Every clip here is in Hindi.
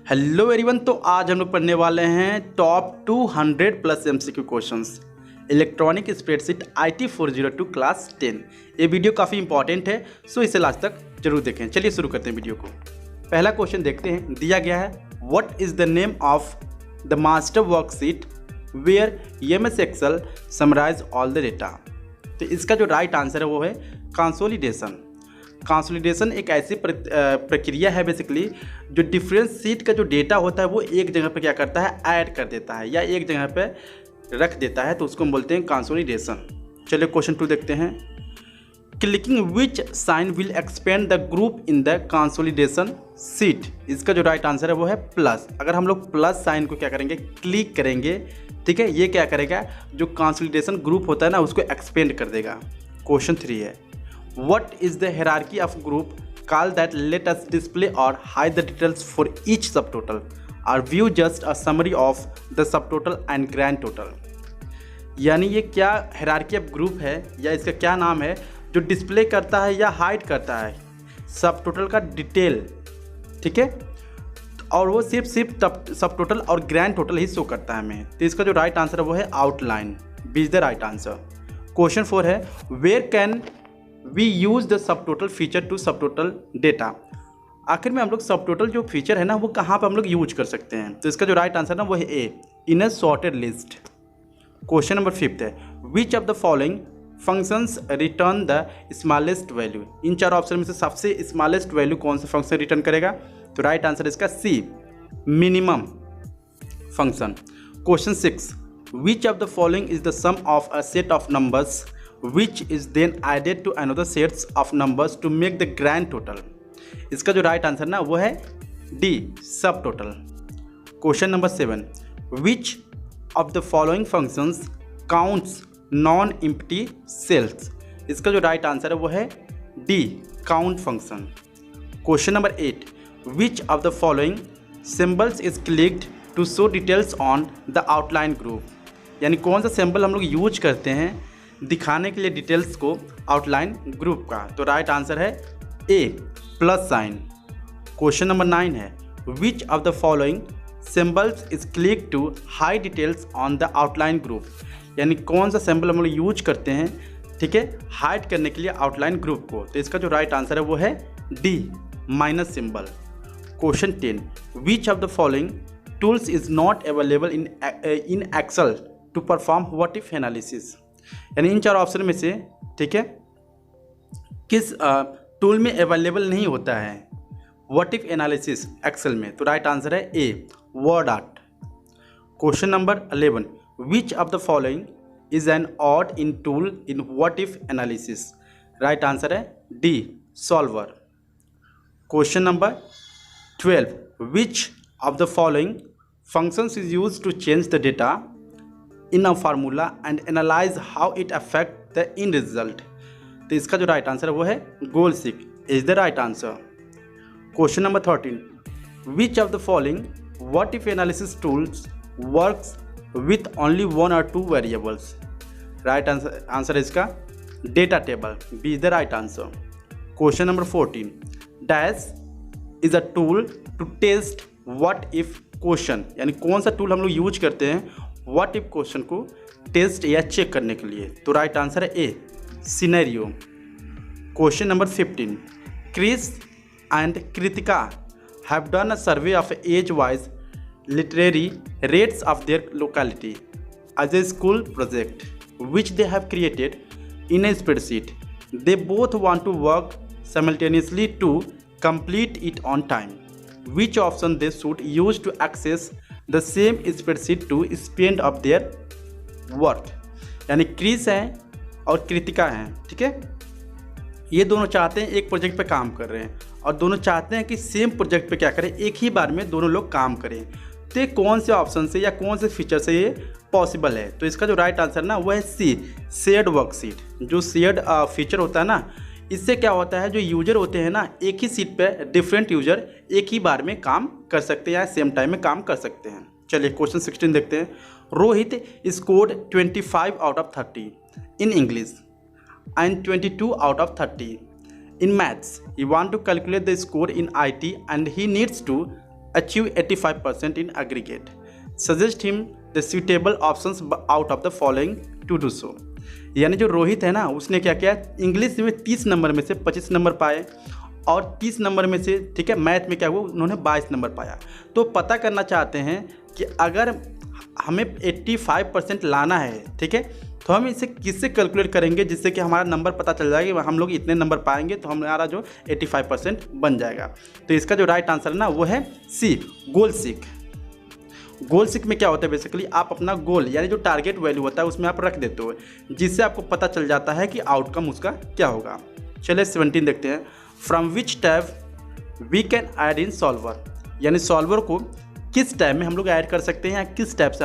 हेलो एवरीवन, तो आज हम लोग पढ़ने वाले हैं top 200 plus MCQ questions electronic spreadsheet IT 402 class 10। ये वीडियो काफ़ी इंपॉर्टेंट है, सो इसे लास्ट तक जरूर देखें। चलिए शुरू करते हैं वीडियो को। पहला क्वेश्चन देखते हैं, दिया गया है what is the name of the master worksheet where MS Excel summarise all the data. तो इसका जो राइट आंसर है वो है कंसोलिडेशन। कंसोलिडेशन एक ऐसी प्रक्रिया है बेसिकली जो डिफरेंट सीट का जो डेटा होता है वो एक जगह पे क्या करता है, ऐड कर देता है या एक जगह पे रख देता है, तो उसको हम बोलते हैं कंसोलिडेशन। चलिए क्वेश्चन 2 देखते हैं। Clicking which sign will expand the group in the consolidation sheet. इसका जो राइट आंसर है वो है प्लस। अगर हम लोग प्लस साइन को क्या करेंगे, क्लिक करेंगे, ठीक है, ये क्या करेगा, जो कंसोलिडेशन ग्रुप होता है ना उसको एक्सपेंड कर देगा। क्वेश्चन 3 है, what is the hierarchy of group call that let us display or hide the details for each subtotal or view just a summary of the subtotal and grand total। यानी ये क्या hierarchy of group है या इसका क्या नाम है जो डिस्प्ले करता है या हाइड करता है सब टोटल का डिटेल, ठीक है, और वो सिर्फ सब टोटल और ग्रैंड टोटल ही शो करता है हमें। तो इसका जो राइट आंसर है वो है outline, B is the right answer. Question 4 है, where can we use the sub total feature to sub total data. आखिर में हम लोग सब टोटल जो फीचर है ना वो कहाँ पर हम लोग यूज कर सकते हैं। तो इसका जो राइट आंसर ना वो है A, in a sorted list. Question number 5 है, which of the following functions return the smallest value. इन चार ऑप्शन में से सबसे स्मॉलेस्ट वैल्यू कौन सा फंक्शन रिटर्न करेगा। तो राइट आंसर इसका C, minimum function. Question 6, which of the following is the sum of a set of numbers which is then added to another sets of numbers to make the grand total। इसका जो राइट आंसर ना वो है डी, सब total. Question number 7, which of the following functions counts non empty cells। इसका जो राइट आंसर है वो है D, count function. Question number 8, which of the following symbols is clicked to show details on the outline group। यानी कौन सा सिंबल हम लोग यूज करते हैं दिखाने के लिए डिटेल्स को आउटलाइन ग्रुप का। तो राइट आंसर है A, plus sign. Question number 9 है, which of the following symbols is click to hide details on the outline group. यानी कौन सा सिंबल हम लोग यूज करते हैं, ठीक है, हाइड करने के लिए आउटलाइन ग्रुप को। तो इसका जो राइट आंसर है वो है D, minus symbol. Question 10, which of the following tools is not available in Excel to perform what if analysis. यानी इन चार ऑप्शन में से, ठीक है, किस टूल में अवेलेबल नहीं होता है व्हाट इफ एनालिसिस एक्सेल में। तो राइट आंसर है A, word art. Question number 11, which of the following is an add in tool in what if analysis. Right answer है D, solver. Question number 12, which of the following functions is used to change the data in a formula and analyze how it affect the end result। तो इसका जो राइट आंसर है वो है goal seek, is the right answer. Question number 13, which of the following what if analysis tools works with only 1 or 2 variables. Right answer है इसका data table, B is the right answer. Question number 14, dash is a tool to test what if question. यानी कौन सा टूल हम लोग यूज करते हैं व्हाट इफ क्वेश्चन को टेस्ट या चेक करने के लिए। तो राइट आंसर है A, scenario. Question number 15, Chris and Kritika have done a survey of age wise literary rates of their locality as a school project which they have created in a spreadsheet. They both want to work simultaneously to complete it on time. Which option they should use to access the same spreadsheet to spend of their work. यानी क्रिस हैं और कृतिका हैं, ठीक है, ये दोनों चाहते हैं एक प्रोजेक्ट पे काम कर रहे हैं और दोनों चाहते हैं कि सेम प्रोजेक्ट पे क्या करें, एक ही बार में दोनों लोग काम करें। तो ये कौन से ऑप्शन से या कौन से फीचर से ये पॉसिबल है। तो इसका जो राइट आंसर ना वो है सी, शेयर्ड वर्कशीट। जो शेयर्ड फीचर होता है ना, इससे क्या होता है, जो यूजर होते हैं ना एक ही सीट पे डिफरेंट यूजर एक ही बार में काम कर सकते हैं या सेम टाइम में काम कर सकते हैं। चलिए क्वेश्चन 16 देखते हैं। Rohit scored 25 out of 30 in English and 22 out of 30 in maths. He want to calculate the score in IT and he needs to achieve 85% in aggregate. Suggest him the suitable options out of the following to do so. यानी जो रोहित है ना, उसने क्या किया, इंग्लिश में 30 नंबर में से 25 नंबर पाए और 30 नंबर में से, ठीक है, मैथ में क्या हुआ, उन्होंने 22 नंबर पाया। तो पता करना चाहते हैं कि अगर हमें 85% लाना है, ठीक है, तो हम इसे किससे कैलकुलेट करेंगे जिससे कि हमारा नंबर पता चल जाएगा कि हम लोग इतने नंबर पाएंगे तो हमारा जो 85% बन जाएगा। तो इसका जो राइट आंसर है ना वो है सी, गोल सीक। गोल सीक में क्या होता है, बेसिकली आप अपना गोल यानी जो टारगेट वैल्यू होता है उसमें आप रख देते हो, जिससे आपको पता चल जाता है कि आउटकम उसका क्या होगा। चलिए 17 देखते हैं। From which tab we can add in solver, यानी सॉल्वर को किस टैब में हम लोग ऐड कर सकते हैं या किस टैब से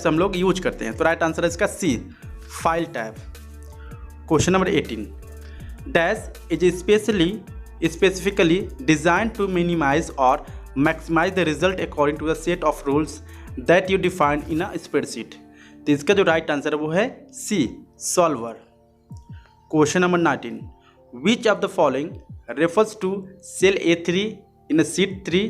हम लोग यूज करते हैं। तो राइट आंसर है इसका C, file tab. Question number 18, dash is specifically design to minimize और maximize the result according to the set of rules that you defined in a spreadsheet. तो इसका जो राइट आंसर है वो है C, solver. Question number 19, which of the following refers to cell A3 in sheet 3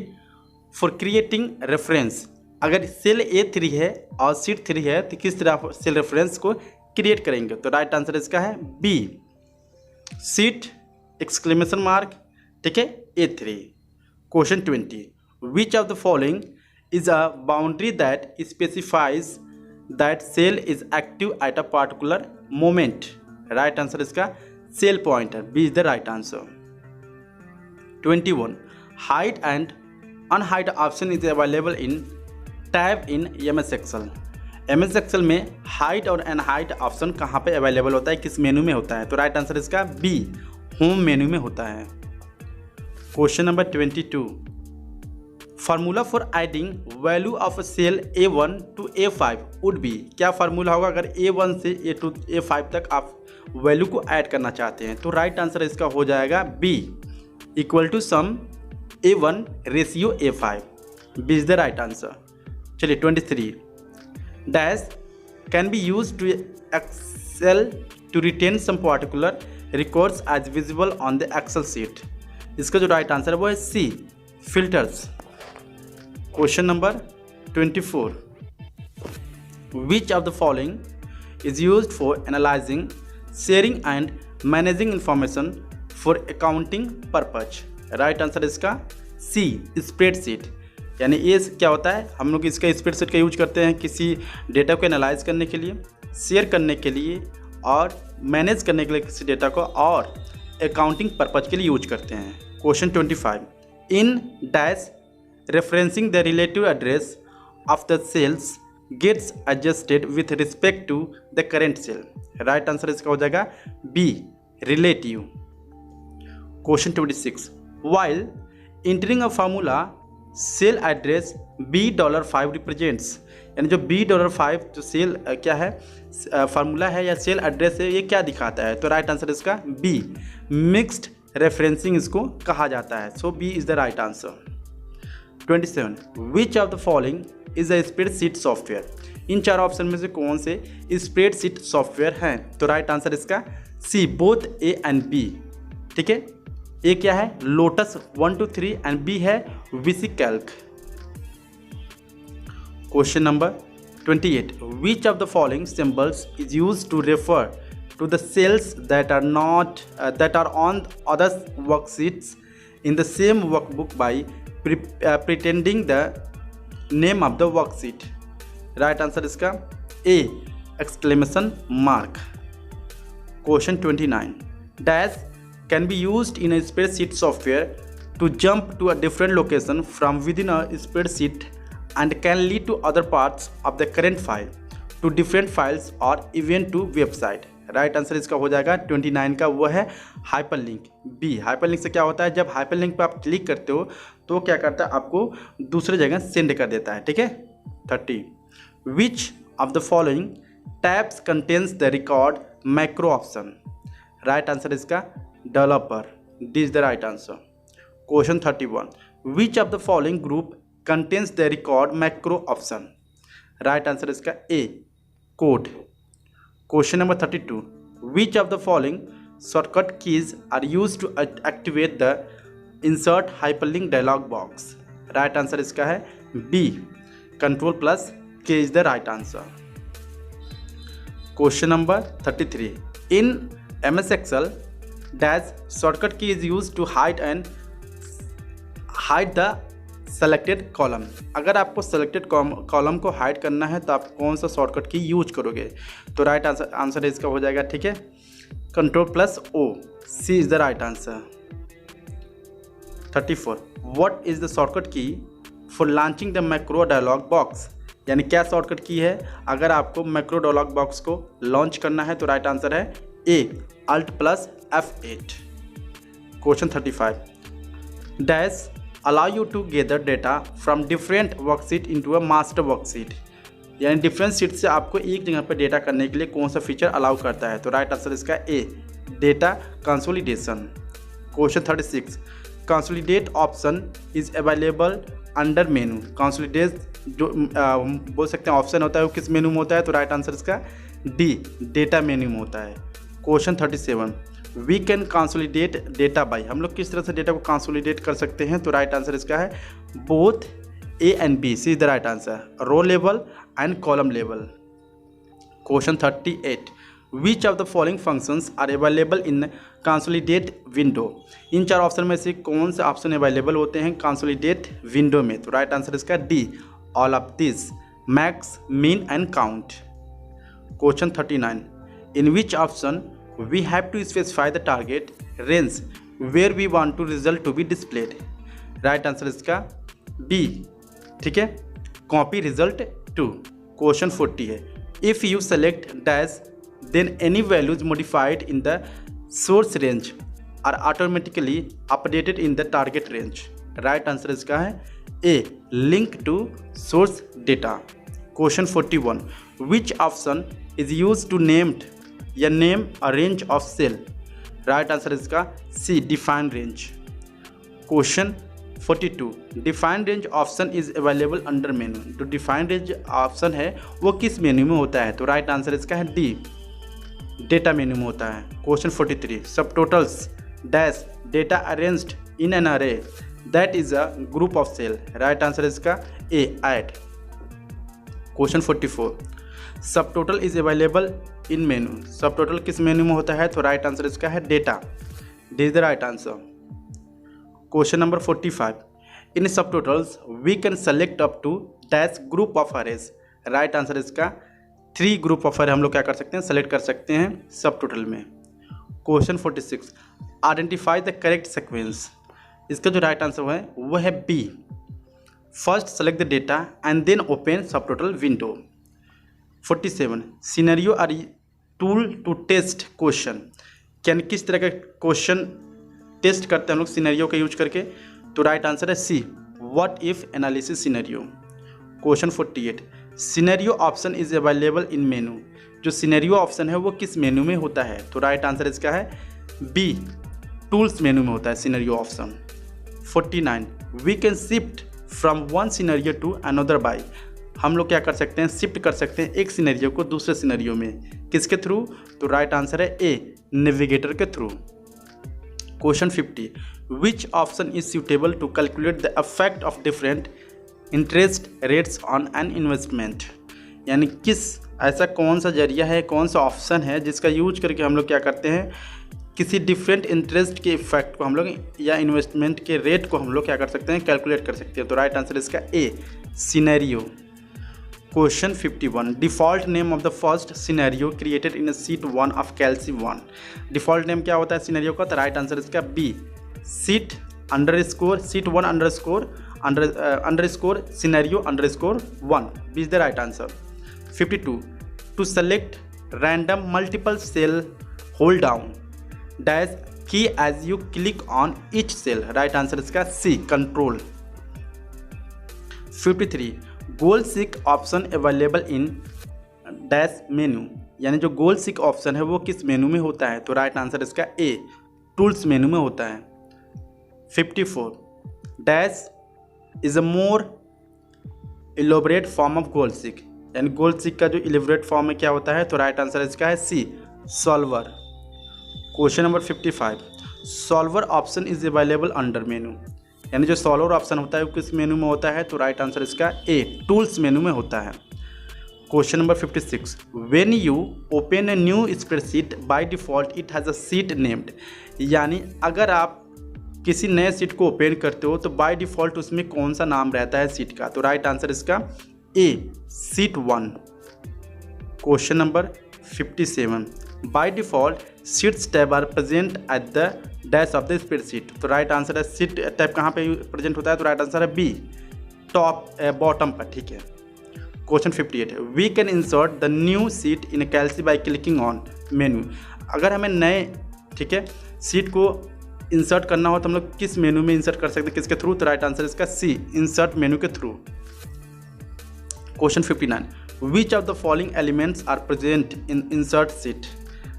for creating reference. अगर सेल A3 है और शीट 3 है तो किस तरह सेल रेफरेंस को क्रिएट करेंगे। तो राइट आंसर इसका है बी, शीट एक्सक्लेमेशन मार्क, ठीक है, A3। Question 20, which of the following is a boundary that specifies that cell is active at a particular moment. Right answer इसका cell pointer, B is the right answer. 21, hide and unhide option is available in tab in MS Excel। MS Excel में हाइड और अनहाइड ऑप्शन कहाँ पे अवेलेबल होता है, किस मेनू में होता है। तो राइट आंसर इसका बी, होम मेनू में होता है। Question number 22, formula for adding value of cell A1 to A5 would be. क्या फार्मूला होगा अगर A1 से A5 तक आप वैल्यू को ऐड करना चाहते हैं। तो राइट आंसर इसका हो जाएगा B, equal to sum A1 ratio A5, B is the right answer. चलिए 23, dash can be use to Excel to retain some particular records as visible on the Excel sheet. इसका जो राइट आंसर है वो है C, filters. Question number 24, which of the following is used for analysing, sharing and managing information for accounting purpose. Right answer इसका सी, स्प्रेडशीट। यानी ये क्या होता है, हम लोग इसका स्प्रेडशीट का यूज करते हैं किसी डेटा को एनालाइज करने के लिए, शेयर करने के लिए और मैनेज करने के लिए किसी डेटा को, और अकाउंटिंग पर्पज के लिए यूज करते हैं। Question 25, in dash referencing the relative address of the cells gets adjusted with respect to the current cell. Right answer इसका हो जाएगा B, relative. Question 26, while entering a formula cell address $5 represents, यानी जो $5 जो सेल क्या है, फार्मूला है या सेल एड्रेस है, ये क्या दिखाता है। तो राइट आंसर इसका बी, मिक्स्ड रेफरेंसिंग इसको कहा जाता है। So B is the right answer. 27, which of the following is a spreadsheet software. इन चार ऑप्शन में से कौन से स्प्रेडशीट सॉफ्टवेयर हैं। तो राइट आंसर इसका C, both A and B, ठीक है। ए क्या है, लोटस 1 2 3 एंड बी है VC Calc। Question number 28, which of the following symbols is used to refer to the cells that are on other worksheets in the same workbook by pretending the name of the worksheet. Right answer इसका A, exclamation mark. Question 29, dash can be used in a spreadsheet software to jump to a different location from within a spreadsheet and can lead to other parts of the current file, to different files or even to website। Right answer इसका हो जाएगा 29 का, वो है हाइपरलिंक, बी। हाइपरलिंक से क्या होता है, जब हाइपरलिंक पे आप क्लिक करते हो तो क्या करता है, आपको दूसरे जगह सेंड कर देता है, ठीक है। 30, which of the following tabs contains the record macro option. Right answer इसका developer, D is the right answer. Question 31, which of the following group contains the record macro option. Right answer इसका A, code. Question number 32, which of the following shortcut keys are use to activate the insert hyperlink dialog box. Right answer इसका है B, control plus K is the right answer. Question number 33, in MS Excel dash shortcut key is use to hide the selected column. अगर आपको सेलेक्टेड कॉलम को हाइड करना है तो आप कौन सा शॉर्टकट की यूज करोगे? तो राइट आंसर इसका हो जाएगा, ठीक है, control plus O, C is the right answer. 34, what is the shortcut key for launching the macro dialog box. यानी क्या शॉर्टकट की है अगर आपको मैक्रो डायलॉग बॉक्स को लॉन्च करना है? तो राइट आंसर है A, Alt plus F8। Question 35, dash allow you to gather data from different worksheet into a master worksheet। यानी डिफरेंट शीट से आपको एक जगह पर डेटा करने के लिए कौन सा फीचर अलाउ करता है? तो राइट आंसर इसका A, data consolidation. Question 36, consolidate option is available under menu. Consolidate जो बोल सकते हैं ऑप्शन होता है वो किस मेनू में होता है? तो राइट आंसर इसका डी, डेटा मेन्यू में होता है। Question 37, we can consolidate data by. हम लोग किस तरह से डेटा को कंसोलिडेट कर सकते हैं? तो राइट आंसर इसका है both A and B, C is the right answer, row level and column level. Question 38, which of the following functions are available in consolidate window. इन चार ऑप्शन में से कौन से ऑप्शन अवेलेबल होते हैं कंसोलिडेट विंडो में? तो राइट आंसर इसका D, all of this, max, mean and count. Question 39, in which option we have to specify the target range where we want to result to be displayed। Right answer इसका बी, ठीक है, कॉपी रिजल्ट टू। क्वेश्चन 40 है, if you select dash then any values modified in the source range are automatically updated in the target range. Right answer इसका है A, link to source data. Question 41, which option is use to named या name a range of cell. Right answer इसका C, define range. Question 42, define range option is available under मेनू। जो डिफाइन रेंज ऑप्शन है वो किस मेन्यू में होता है? तो राइट आंसर इसका है डी, डेटा मेन्यू में होता है। Question 43, subtotals dash data arranged in an array that is a group of cell. Right answer इसका A, add. Question 44, subtotal is available in menu. Subtotal किस मेन्यू में होता है? तो राइट आंसर इसका है data, D is the right answer. Question number 45, in subtotals we can select up to dash group of arrays. Right answer इसका 3 ग्रुप ऑफ अरे हम लोग क्या कर सकते हैं? सेलेक्ट कर सकते हैं सब टोटल में। Question 46, identify the correct sequence. इसका जो राइट आंसर है वो है B, first select the data and then open subtotal window. 47, scenario are tool to test question. Can किस तरह का क्वेश्चन टेस्ट करते हैं हम लोग सिनेरियो का यूज करके? तो राइट आंसर है C, what if analysis scenario. Question 48, scenario option is available in menu. जो सिनेरियो ऑप्शन है वो किस मेनू में होता है? तो राइट आंसर इसका है बी, टूल्स मेनू में होता है scenario option. 49, we can shift from one scenario to another by. हम लोग क्या कर सकते हैं? शिफ्ट कर सकते हैं एक सिनेरियो को दूसरे सिनेरियो में, किसके थ्रू? तो राइट आंसर है ए, नेविगेटर के through. Question 50, which option is suitable to calculate the effect of different interest rates on an investment. यानी किस ऐसा कौन सा जरिया है, कौन सा ऑप्शन है जिसका यूज करके हम लोग क्या करते हैं, किसी डिफरेंट इंटरेस्ट के इफेक्ट को हम लोग या इन्वेस्टमेंट के रेट को हम लोग क्या कर सकते हैं? कैलकुलेट कर सकते हैं। तो राइट आंसर इसका A, scenario. Question 51, default name of the first scenario created in sheet 1 of Calc 1। Default name क्या होता है सिनेरियो का? तो राइट आंसर इसका B, sheet 1 underscore scenario _1, B is the right answer. 52, to select random multiple cell hold down dash key as you click on each cell. Right answer इसका C, control. 53, goal seek option available in dash मेनू। यानी जो गोल सीक ऑप्शन है वो किस मेनू में होता है? तो राइट आंसर इसका ए, टूल्स मेनू में होता है। 54, dash is a more elaborate form of goal seek. यानी गोल सीक का जो इलेबोरेट फॉर्म है क्या होता है? तो राइट आंसर इसका है C, solver. Question number 55, solver option is available under menu, यानी जो सॉल्वर ऑप्शन होता है वो किस मेनू में होता है, तो राइट आंसर इसका ए, टूल्स मेनू में होता है। Question number 56, when you open a new spreadsheet by default it has a sheet named, यानी अगर आप किसी नए सीट को ओपन करते हो तो बाय डिफ़ॉल्ट उसमें कौन सा नाम रहता है सीट का, तो राइट आंसर इसका A, sheet 1। Question number 57, by default sheets tab are present at the dash of the spreadsheet, तो राइट आंसर है सीट टैब कहाँ पे प्रेजेंट होता है, तो राइट आंसर है बी, टॉप बॉटम पर, ठीक है। Question 58, we can insert the new sheet in Calc by clicking on menu, अगर हमें नए, ठीक है, सीट को इंसर्ट करना हो तो हम लोग किस मेनू में इंसर्ट कर सकते हैं, किसके थ्रू, तो राइट आंसर इसका सी, इंसर्ट मेनू के through. Question 59, which of the following elements are present in insert sheet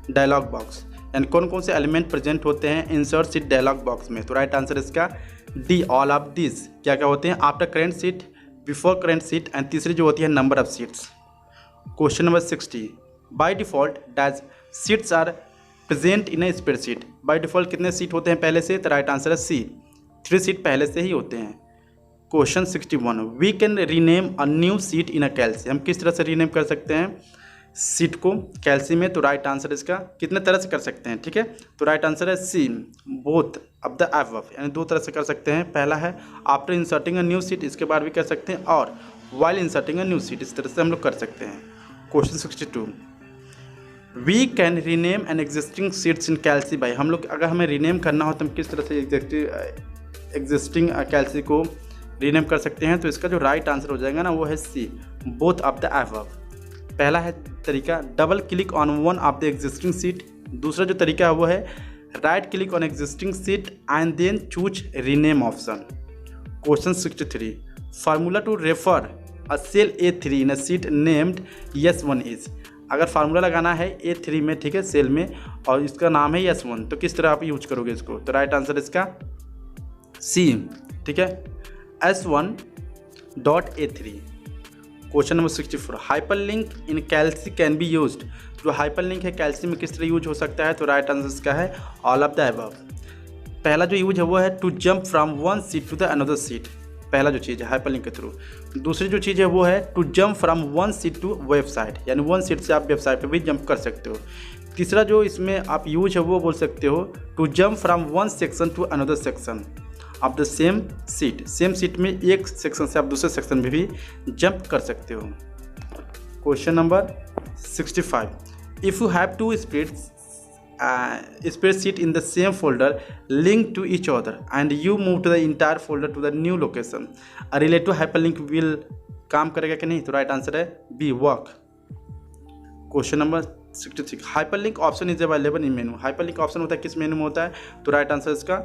dialog box, यानी कौन कौन से एलिमेंट प्रेजेंट होते हैं इंसर्ट सीट डायलॉग बॉक्स में, तो राइट आंसर इसका डी, ऑल ऑफ दिस। क्या क्या होते हैं, after current sheet, before current sheet, and तीसरी जो होती है number of sheets. Question number 60, by default dash sheets are present in a spreadsheet, by default कितने सीट होते हैं पहले से, तो राइट आंसर है सी, 3 सीट पहले से ही होते हैं। Question 61, we can rename a new sheet in a Calc, हम किस तरह से रीनेम कर सकते हैं सीट को कैल्सी में, तो राइट आंसर इसका कितने तरह से कर सकते हैं, ठीक है, तो राइट आंसर है C, both of the above, यानी 2 तरह से कर सकते हैं। पहला है after inserting a new sheet, इसके बाद भी कर सकते हैं, और while inserting a new sheet, इस तरह से हम लोग कर सकते हैं। Question 62, we can rename an existing sheets in Calc by, हम लोग अगर हमें रीनेम करना हो तो हम किस तरह से एग्जिस्टिंग कैल्सी को रीनेम कर सकते हैं, तो इसका जो राइट आंसर हो जाएगा ना वो है C, both of the above. पहला है तरीका double click on one of the existing sheet, दूसरा जो तरीका है वो है right click on existing sheet and then choose rename option. Question 63, formula to refer a cell A3 in a sheet named S1 is, अगर फार्मूला लगाना है A3 में, ठीक है, सेल में, और इसका नाम है S1, तो किस तरह आप यूज करोगे इसको, तो राइट आंसर इसका सी, ठीक है, S1.A3। Question number 64, hyperlink in Calc can be used, जो हाइपरलिंक है कैल्सी में किस तरह यूज हो सकता है, तो राइट आंसर इसका है ऑल ऑफ द अबव। पहला जो यूज है वो है to jump from one sheet to the another sheet, पहला जो चीज़ है हाइपरलिंक के थ्रू। दूसरी जो चीज़ है वो है to jump from one sheet to website, यानी वन सीट से आप वेबसाइट पे भी जंप कर सकते हो। तीसरा जो इसमें आप यूज है वो बोल सकते हो to jump from one section to another section of the same sheet, same sheet में एक सेक्शन से आप दूसरे सेक्शन में भी जंप कर सकते हो। Question number 65, if you have to spreadsheet in the same folder linked to each other and you move to the entire folder to the new location, a relative hyperlink will काम करेगा कि नहीं, तो राइट आंसर है B, work. Question number 66, hyperlink option is available in menu, hyperlink option होता है किस मेनू में होता है, तो राइट आंसर इसका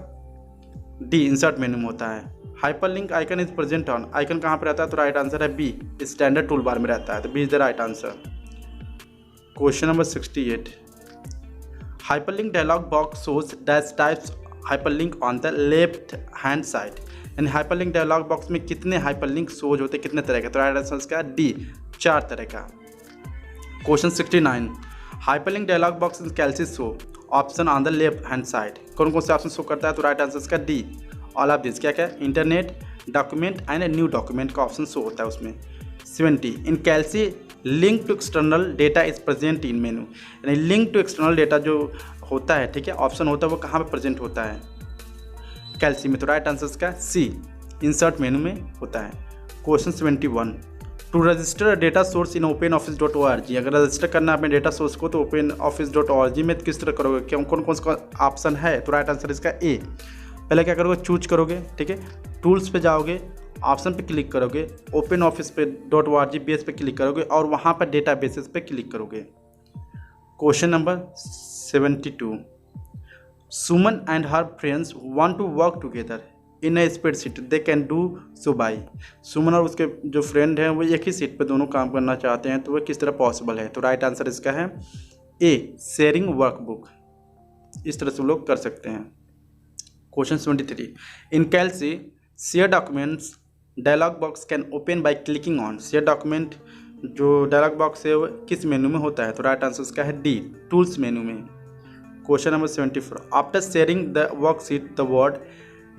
डी, इंसर्ट मेनू में होता है। Hyperlink icon is present on, icon कहाँ पर रहता है, तो राइट आंसर है बी, स्टैंडर्ड टूल बार में रहता है, तो B is the right answer. Question number 68, hyperlink dialog box shows dash types hyperlink on the left hand side, यानी हाइपरलिंक डायलॉग बॉक्स में कितने हाइपरलिंक शोज होते हैं, कितने तरह के, तो राइट आंसर इसका डी, 4 तरह का। Question 69, hyperlink dialog box in Calc show option on the left hand side, कौन कौन से ऑप्शन शो करता है, तो राइट आंसर इसका डी, ऑल ऑफ दिस। क्या क्या, internet, document and new document का ऑप्शन शो होता है उसमें। 70, in Calc link to external data is present in menu, यानी लिंक टू एक्सटर्नल डेटा जो होता है, ठीक है, ऑप्शन होता है वो कहाँ पे प्रेजेंट होता है, कैल्सी में, तो राइट आंसर इसका सी, इंसर्ट मेनू में होता है। Question 71, to register data source in openoffice.org, अगर रजिस्टर करना है अपने डेटा सोर्स को तो openoffice.org में किस तरह करोगे, क्यों, कौन कौन सा ऑप्शन है, तो राइट आंसर इसका ए। पहले क्या करोगे, चूज करोगे, ठीक है, टूल्स पे जाओगे, ऑप्शन पे क्लिक करोगे, ओपन ऑफिस पे .org बेस पे क्लिक करोगे और वहाँ पर डेटा बेसिस पे क्लिक करोगे। Question number 72, Suman and her friends want to work together in a spreadsheet they can do so by, Suman और उसके जो फ्रेंड हैं वो एक ही सीट पे दोनों काम करना चाहते हैं, तो वह किस तरह पॉसिबल है, तो राइट आंसर इसका है ए, शेयरिंग वर्कबुक, इस तरह से हम लोग कर सकते हैं। Question 73, in Calc share documents dialog box can open by clicking on, share document जो डायलॉग बॉक्स है वो किस मेनू में होता है, तो राइट आंसर इसका है डी, टूल्स मेनू में। Question number 74, after sharing the worksheet the word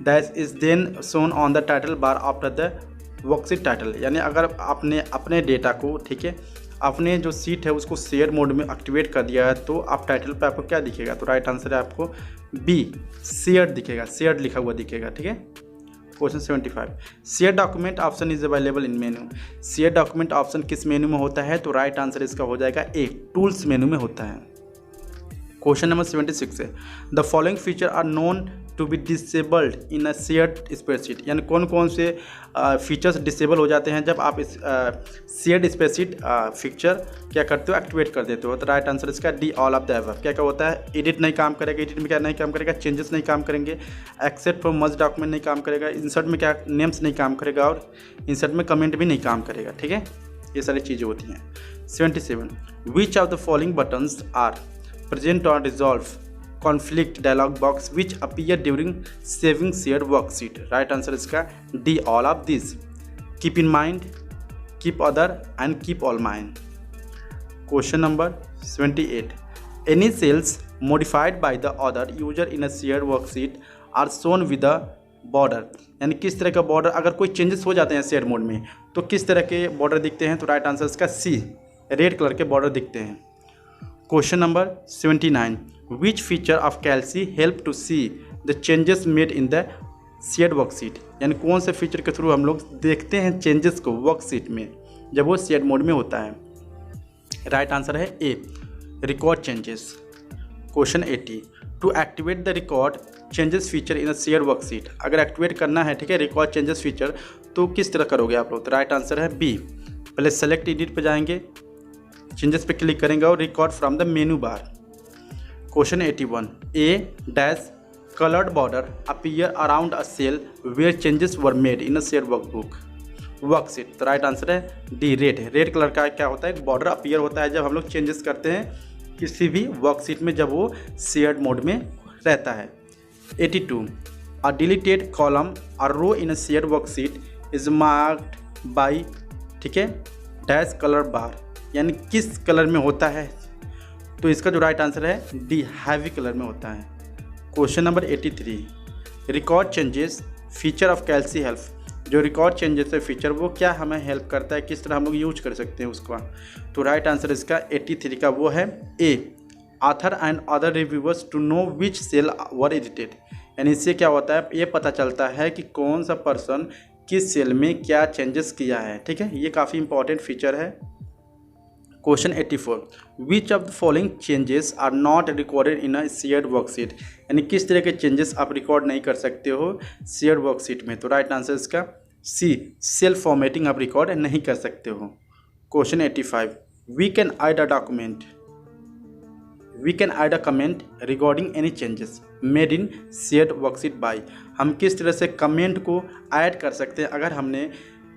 that is then shown on the title bar after the worksheet title. यानी अगर आपने अपने डेटा को, ठीक है, अपने जो सीट है उसको शेयर मोड में एक्टिवेट कर दिया है तो आप टाइटल पे आपको क्या दिखेगा? तो राइट आंसर है आपको बी, शेयर दिखेगा, शेयर लिखा हुआ दिखेगा, ठीक है। Question 75, share document option is available in menu. Share document option किस मेन्यू में होता है? तो राइट आंसर इसका हो जाएगा ए, टूल्स मेन्यू में होता है। क्वेश्चन नंबर 76 है, the following feature are known to be disabled in a shared spreadsheet. यानी कौन कौन से फीचर्स डिसेबल हो जाते हैं जब आप इस शेयर्ड स्प्रेडशीट फीचर क्या करते हो? एक्टिवेट कर देते हो। तो राइट आंसर इसका D, all of the above. क्या क्या होता है? एडिट नहीं काम करेगा, एडिट में क्या नहीं काम करेगा? चेंजेस नहीं काम करेंगे, एक्सेप्ट फ्रॉम मर्ज डॉक्यूमेंट नहीं काम करेगा, इंसर्ट में क्या नेम्स नहीं काम करेगा, और इंसर्ट में कमेंट भी नहीं काम करेगा, ठीक है। ये सारी चीज़ें होती हैं। 77, which of the following buttons are present और resolve conflict dialog box which appear during saving shared worksheet? Right answer इसका D, all of these. Keep in mind, keep other and keep all mine. Question number 78, any cells modified by the other user in a shared worksheet are shown with a border। यानी किस तरह का बॉर्डर, अगर कोई चेंजेस हो जाते हैं शेयर मोड में तो किस तरह के बॉर्डर दिखते हैं? तो राइट आंसर इसका सी, रेड कलर के बॉर्डर दिखते हैं। Question number 79, which feature of Calc help to see the changes made in the shared worksheet. यानी कौन से फीचर के थ्रू हम लोग देखते हैं चेंजेस को वर्कशीट में जब वो शेयर्ड मोड में होता है? राइट आंसर है A, record changes. Question 80, to activate the record changes feature in a share worksheet. अगर एक्टिवेट करना है, ठीक है, रिकॉर्ड चेंजेस फीचर, तो किस तरह करोगे आप लोग? तो राइट आंसर है बी, पहले सेलेक्ट एडिट पे जाएंगे, चेंजेस पे क्लिक करेंगे और record from the menu bar. Question 81, A dash colored border appear around a cell where changes were made in a shared worksheet। तो राइट आंसर है डी, रेड। रेड कलर का क्या होता है? बॉर्डर अपीयर होता है जब हम लोग चेंजेस करते हैं किसी भी वर्कशीट में जब वो शेयर्ड मोड में रहता है। 82, a deleted column or row in a shared worksheet is marked by, ठीक है, डैश कलर बार। यानी किस कलर में होता है? तो इसका जो राइट आंसर है डी, हैवी कलर में होता है। Question number 83, record changes feature of Calc help. जो रिकॉर्ड चेंजेस है फीचर वो क्या हमें हेल्प करता है, किस तरह हम लोग यूज कर सकते हैं उसका? तो राइट आंसर इसका 83 का वो है A, author and other reviewers to know which cell were edited. यानी इससे क्या होता है? ये पता चलता है कि कौन सा पर्सन किस सेल में क्या चेंजेस किया है, ठीक है। ये काफ़ी इंपॉर्टेंट फीचर है। Question 84, which of the following changes are not recorded in a shared worksheet. यानी किस तरह के चेंजेस आप रिकॉर्ड नहीं कर सकते हो शेयर्ड वर्कशीट में? तो राइट आंसर इसका सी, सेल्फ फॉर्मेटिंग आप रिकॉर्ड नहीं कर सकते हो। Question 85, we can add a document, we can add a comment regarding any changes made in shared worksheet by. हम किस तरह से कमेंट को ऐड कर सकते हैं अगर हमने,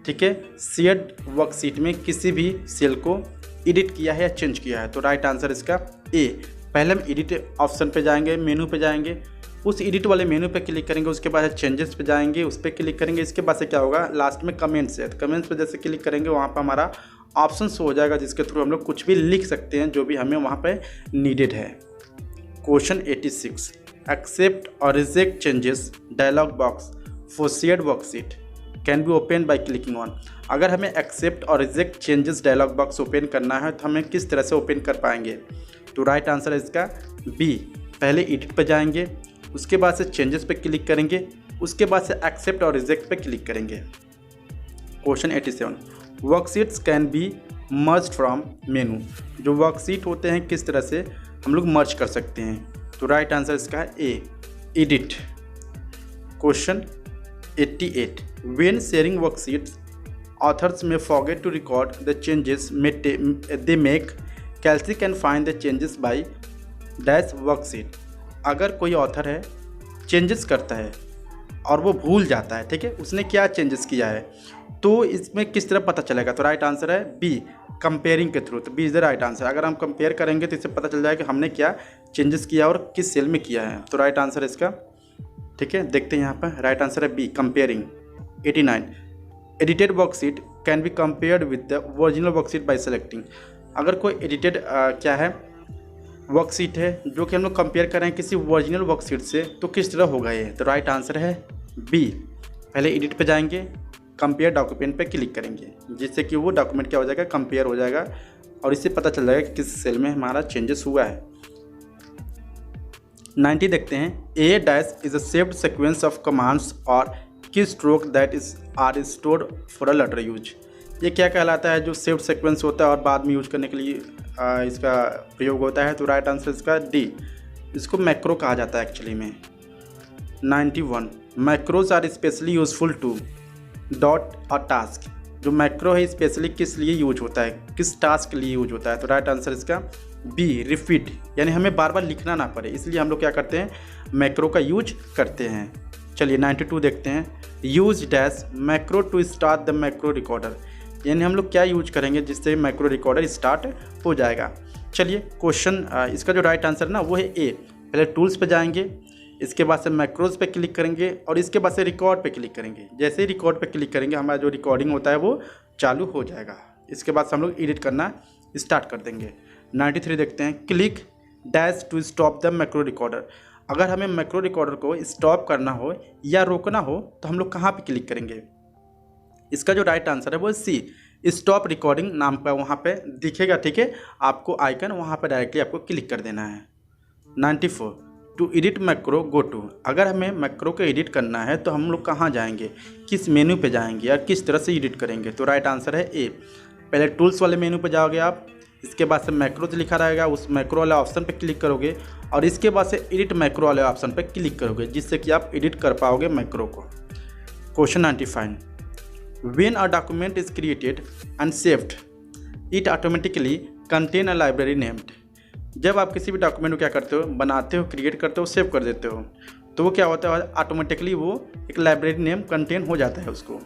ठीक है, शेयर्ड वर्कशीट में किसी भी सेल को एडिट किया है या चेंज किया है? तो राइट आंसर इसका ए, पहले हम एडिट ऑप्शन पे जाएंगे, मेनू पे जाएंगे, उस एडिट वाले मेनू पे क्लिक करेंगे, उसके बाद चेंजेस पे जाएंगे, उस पर क्लिक करेंगे, इसके बाद से क्या होगा, लास्ट में कमेंट्स है, तो कमेंट्स पे जैसे क्लिक करेंगे वहाँ पर हमारा ऑप्शन हो जाएगा जिसके थ्रू हम लोग कुछ भी लिख सकते हैं जो भी हमें वहाँ पे नीडेड है। क्वेश्चन 86, एक्सेप्ट और reject changes dialog box for shared worksheet can be open by clicking on. अगर हमें एक्सेप्ट और reject changes dialog box open करना है तो हमें किस तरह से ओपन कर पाएंगे? तो राइट आंसर है इसका बी, पहले एडिट पर जाएंगे, उसके बाद से चेंजेस पे क्लिक करेंगे, उसके बाद से एक्सेप्ट और रिजेक्ट पे क्लिक करेंगे। Question 87, worksheets can be merge from मेनू। जो वर्कशीट होते हैं किस तरह से हम लोग मर्ज कर सकते हैं? तो राइट आंसर इसका है ए, edit. Question 88, when sharing worksheets authors may forget to record the changes they make, Calc can find the changes by dash worksheet। अगर कोई ऑथर है चेंजेस करता है और वो भूल जाता है, ठीक है, उसने क्या चेंजेस किया है, तो इसमें किस तरह पता चलेगा? तो राइट आंसर है बी, कंपेयरिंग के थ्रू। तो B is the right answer. अगर हम कंपेयर करेंगे तो इससे पता चल जाएगा कि हमने क्या चेंजेस किया और किस सेल में किया है। तो राइट आंसर इसका, ठीक है, देखते हैं यहाँ पर राइट आंसर है B, comparing. 89, edited worksheet can be compared with the original worksheet by selecting. अगर कोई एडिटेड क्या है वर्कशीट है जो कि हम लोग कंपेयर कर रहे हैं किसी ओरिजिनल वर्कशीट से, तो किस तरह होगा ये? तो राइट आंसर है बी। पहले एडिट पे जाएंगे, कंपेयर डॉक्यूमेंट पे क्लिक करेंगे, जिससे कि वो डॉक्यूमेंट क्या हो जाएगा, कंपेयर हो जाएगा और इससे पता चल जाएगा कि किस सेल में हमारा चेंजेस हुआ है। 90 देखते हैं। A dash is a saved sequence of commands और keystroke that is are stored for a later use. ये क्या कहलाता है? जो सेव्ड सीक्वेंस होता है और बाद में यूज करने के लिए इसका प्रयोग होता है। तो राइट आंसर इसका डी। इसको मैक्रो कहा जाता है एक्चुअली में। 91 macros are specially useful to dot a task. जो मैक्रो है स्पेशली किस लिए यूज होता है, किस टास्क के लिए यूज होता है? तो राइट आंसर इसका बी, रिपीट, यानी हमें बार बार लिखना ना पड़े, इसलिए हम लोग क्या करते हैं, मैक्रो का यूज करते हैं। चलिए 92 देखते हैं। Use dash macro to start the macro recorder, यानी हम लोग क्या यूज करेंगे जिससे मैक्रो रिकॉर्डर स्टार्ट हो जाएगा। चलिए क्वेश्चन इसका जो राइट आंसर ना वो है ए। पहले टूल्स पे जाएंगे, इसके बाद से मैक्रोज पे क्लिक करेंगे और इसके बाद से रिकॉर्ड पे क्लिक करेंगे। जैसे ही रिकॉर्ड पे क्लिक करेंगे हमारा जो रिकॉर्डिंग होता है वो चालू हो जाएगा। इसके बाद से हम लोग एडिट करना स्टार्ट कर देंगे। 93 देखते हैं। Click dash to stop the macro recorder. अगर हमें मैक्रो रिकॉर्डर को स्टॉप करना हो या रोकना हो तो हम लोग कहाँ पे क्लिक करेंगे? इसका जो राइट आंसर है वो सी, स्टॉप रिकॉर्डिंग नाम का वहाँ पे दिखेगा, ठीक है, आपको आइकन वहाँ पे डायरेक्टली आपको क्लिक कर देना है। 94 to edit macro go to. अगर हमें मैक्रो को एडिट करना है तो हम लोग कहाँ जाएंगे, किस मेन्यू पे जाएंगे या किस तरह से एडिट करेंगे? तो राइट आंसर है ए। पहले टूल्स वाले मेन्यू पे जाओगे आप, इसके बाद से मैक्रोज लिखा रहेगा, उस मैक्रो वाले ऑप्शन पे क्लिक करोगे और इसके बाद से एडिट मैक्रो वाले ऑप्शन पे क्लिक करोगे, जिससे कि आप एडिट कर पाओगे मैक्रो को। Question 95 when a document is created and saved it automatically contain a library named. जब आप किसी भी डॉक्यूमेंट को क्या करते हो, बनाते हो, क्रिएट करते हो, सेव कर देते हो, तो वो क्या होता है, ऑटोमेटिकली वो एक लाइब्रेरी नेम कंटेन हो जाता है उसको।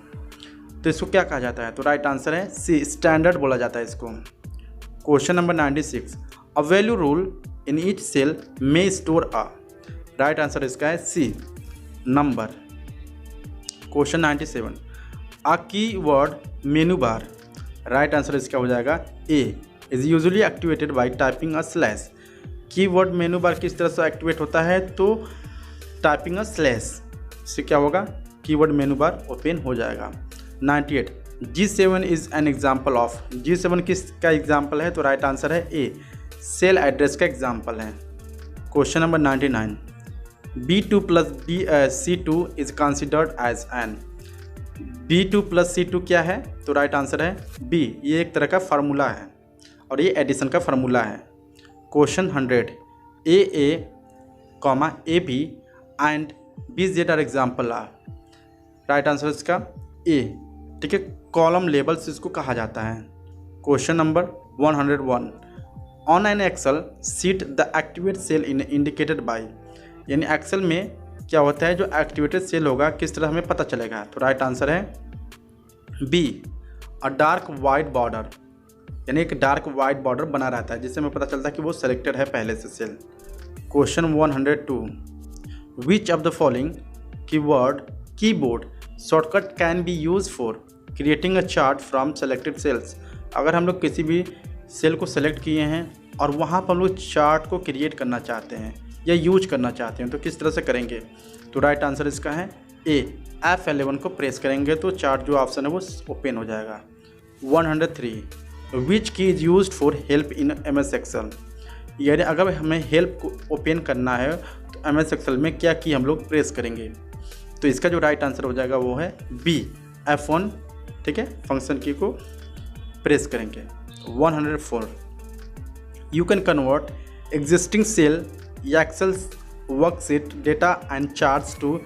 तो इसको क्या कहा जाता है? तो राइट आंसर है सी, स्टैंडर्ड बोला जाता है इसको। Question number 96 a value rule in each cell में स्टोर अ। राइट आंसर इसका है C, number. Question 97 a keyword menu bar. Right answer इसका हो जाएगा A, is usually activated by typing a slash. Keyword menu bar किस तरह से एक्टिवेट होता है? तो टाइपिंग अ स्लैश से क्या होगा, कीवर्ड मेनू बार ओपन हो जाएगा। 98 G7 is an example of. G7 किसका एग्जाम्पल है? तो राइट आंसर है ए, सेल एड्रेस का एग्जाम्पल है। Question number 99 B2 plus C2 is considered as an. B2 plus C2 क्या है? तो राइट आंसर है बी, ये एक तरह का फार्मूला है और ये एडिशन का फार्मूला है। Question 100 AA, AB and BZ are example are. Right answer इसका ए, ठीक है, कॉलम लेबल्स इसको कहा जाता है। Question number 101 on an Excel sheet the activate cell in indicated by. यानी एक्सेल में क्या होता है, जो एक्टिवेटेड सेल होगा किस तरह हमें पता चलेगा? तो राइट आंसर है B, a dark white border, यानी एक डार्क वाइट बॉर्डर बना रहता है जिससे हमें पता चलता है कि वो सेलेक्टेड है पहले से cell. Question 102 which of the following keyboard shortcut can be use for creating a chart from selected cells. अगर हम लोग किसी भी सेल को सेलेक्ट किए हैं और वहाँ पर हम लोग चार्ट को क्रिएट करना चाहते हैं या यूज करना चाहते हैं तो किस तरह से करेंगे? तो राइट आंसर इसका है ए, F11 को प्रेस करेंगे तो चार्ट जो ऑप्शन है वो ओपन हो जाएगा। 103 which key is use for help in MS Excel. यानी अगर हमें हेल्प को ओपन करना है तो MS एक्सेल में क्या की हम लोग प्रेस करेंगे? तो इसका जो राइट आंसर हो जाएगा वो है बी, F1, ठीक है, फंक्शन की को प्रेस करेंगे। 104 you can convert existing cell या Excel worksheet data and charts to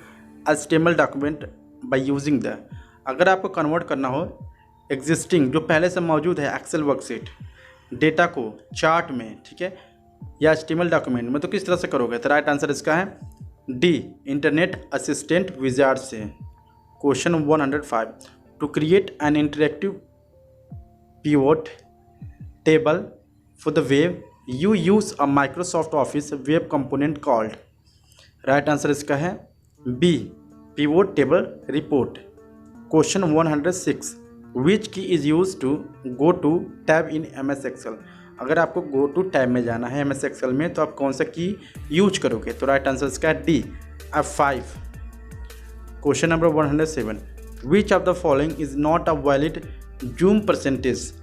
HTML document by using the. अगर आपको कन्वर्ट करना हो एग्जिस्टिंग जो पहले से मौजूद है एक्सेल वर्कशीट डेटा को चार्ट में, ठीक है, या HTML डॉक्यूमेंट में, तो किस तरह से करोगे? तो राइट आंसर इसका है डी, इंटरनेट असिस्टेंट विजार्ड से। Question 105 to create an interactive pivot table for the web you use a Microsoft office web component called. Right answer इसका है B, pivot table report. Question 106 which key is use to go to tab in MS Excel. अगर आपको गो टू टैब में जाना है MS एक्सेल में तो आप कौन सा की यूज करोगे? तो राइट आंसर इसका है D, F5। Question number 107, which of the following is not a valid zoom percentage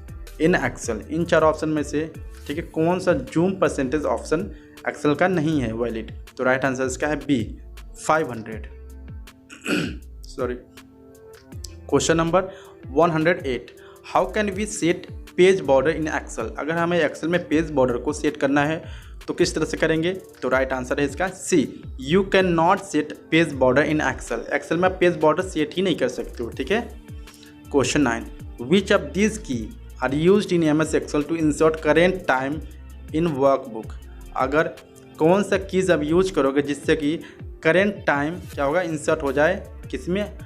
in Excel? इन 4 ऑप्शन में से ठीक है कौन सा जूम परसेंटेज ऑप्शन एक्सेल का नहीं है वैलिड? तो राइट आंसर इसका है B, 500। Sorry. Question number 108, how can we set page border in Excel? अगर हमें एक्सेल में पेज बॉर्डर को सेट करना है तो किस तरह से करेंगे? तो राइट आंसर है इसका C, you can not set page border in Excel. Excel में पेज बॉर्डर सेट ही नहीं कर सकते हो, ठीक है। Question 9, which of this key are used in MS Excel to insert current time in workbook? अगर कौन सा कीज़ आप यूज करोगे जिससे कि करेंट टाइम क्या होगा, इंसर्ट हो जाए किसमें?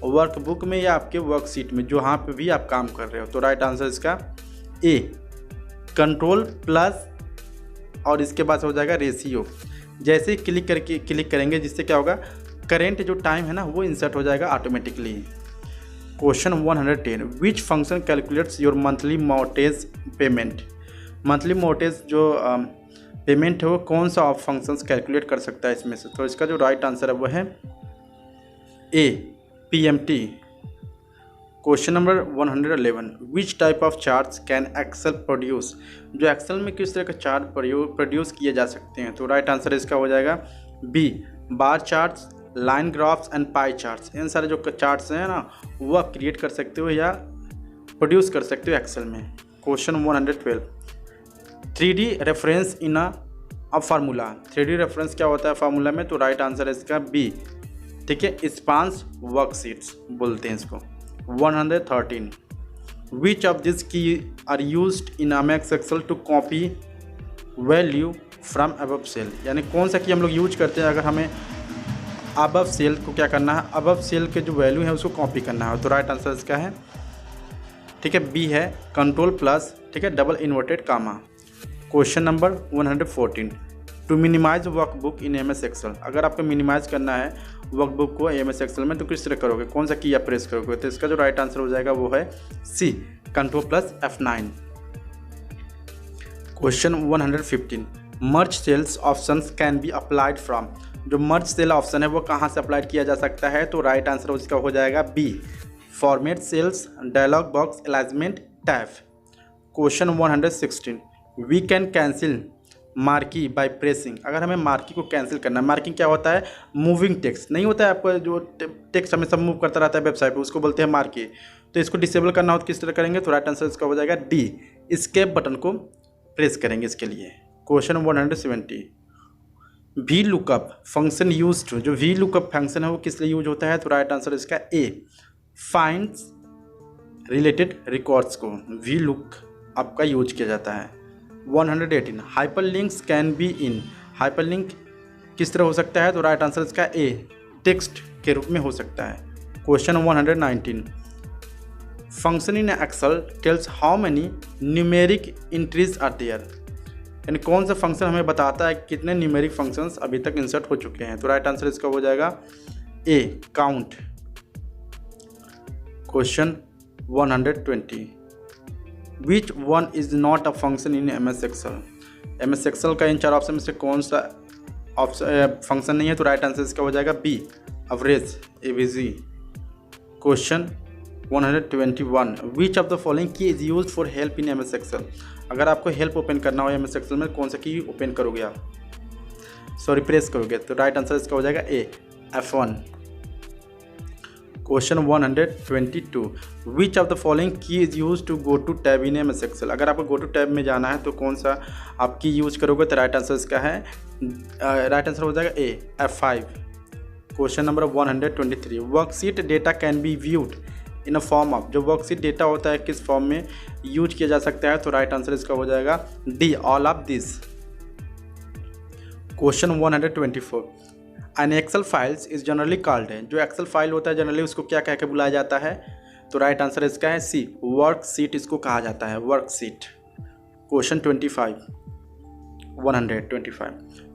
वर्कबुक में या आपके वर्कशीट में, जो यहाँ पे भी आप काम कर रहे हो। तो राइट आंसर इसका ए, कंट्रोल प्लस और इसके बाद हो जाएगा रेशियो। जैसे ही क्लिक करेंगे जिससे क्या होगा, करेंट जो टाइम है ना वो इंसर्ट हो जाएगा automatically. Question 110, which function calculates your monthly मोर्टेज payment? Monthly मोर्टेज जो पेमेंट है वो कौन सा ऑफ फंक्शंस कैलकुलेट कर सकता है इसमें से? तो इसका जो राइट आंसर है वो है A, PMT। Question number 111, which type of charts can Excel produce? जो एक्सेल में किस तरह का चार्ट प्रोड्यूस किए जा सकते हैं? तो राइट आंसर इसका हो जाएगा B, bar charts, line graphs and pie charts. इन सारे जो चार्ट्स हैं ना वो आप क्रिएट कर सकते हो या प्रोड्यूस कर सकते हो एक्सेल में। Question 112, 3D reference in a formula. 3D reference क्या होता है फार्मूला में? तो राइट आंसर है इसका बी, ठीक है, स्पांस वर्कशीट्स बोलते हैं इसको। 113, which of this key are used in MS Excel to copy value from above cell? यानी कौन सा की हम लोग यूज करते हैं अगर हमें अबव सेल को क्या करना है, अबव सेल के जो वैल्यू है उसको कॉपी करना है? तो राइट आंसर इसका है, ठीक है, बी है, कंट्रोल प्लस, ठीक है, double inverted comma. Question number 114, to minimize workbook in MS Excel. अगर आपको मिनिमाइज करना है वर्कबुक को MS एक्सेल में तो किस तरह करोगे, कौन सा की आप प्रेस करोगे? तो इसका जो राइट आंसर हो जाएगा वो है C, control plus F9। Question 115, merge cells options can be applied from? जो मर्ज सेल ऑप्शन है वो कहाँ से अप्लाइड किया जा सकता है? तो राइट आंसर उसका हो जाएगा B, format cells, dialog box, alignment tab. Question 116, we can cancel marquee by pressing. अगर हमें मार्की को कैंसिल करना है, मार्किंग क्या होता है, मूविंग टेक्स्ट नहीं होता है आपका जो टेक्स्ट हमें सब मूव करता रहता है वेबसाइट पे, उसको बोलते हैं मार्की। तो इसको डिसेबल करना हो तो किस तरह करेंगे? तो राइट आंसर इसका हो जाएगा डी, एस्केप बटन को प्रेस करेंगे इसके लिए। Question 170, V lookup function use to, जो वी लुकअप फंक्शन है वो किस लिए यूज होता है? तो राइट आंसर इसका ए, फाइंड्स रिलेटेड रिकॉर्ड्स को वी लुकअप का यूज किया जाता है। 118, hyperlinks can be in. Hyperlink किस तरह हो सकता है? तो राइट आंसर इसका ए, टेक्स्ट के रूप में हो सकता है। Question 119, function in Excel tells how many numeric entries are there. यानी कौन सा फंक्शन हमें बताता है कितने न्यूमेरिक फंक्शंस अभी तक इंसर्ट हो चुके हैं? तो राइट आंसर इसका हो जाएगा A, count. Question 120, which one is not a function in MS Excel? MS Excel का इन 4 ऑप्शन में से कौन सा ऑप्शन फंक्शन नहीं है? तो राइट आंसर इसका हो जाएगा B, average, AVG। Question 121, which of the following key is used for help in MS Excel? अगर आपको हेल्प ओपन करना हो MS एक्सेल में कौन सा की ओपन करोगे आप, सॉरी प्रेस करोगे? तो राइट आंसर इसका हो जाएगा A, F1। Question 122, which of the following key is use to go to tab in MS Excel? अगर आपको गो टू टैब में जाना है तो कौन सा आप की यूज करोगे? तो राइट आंसर इसका है, राइट आंसर हो जाएगा ए, F5। Question number 123, worksheet data can be viewed in a form of. जो वर्कशीट डेटा होता है किस फॉर्म में यूज किया जा सकता है? तो राइट आंसर इसका हो जाएगा D, all of this. Question 124, an Excel files is generally called है। जो एक्सेल फाइल होता है जनरली उसको क्या कह के बुलाया जाता है? तो राइट आंसर इसका है सी, वर्कशीट इसको कहा जाता है, worksheet. Question 125,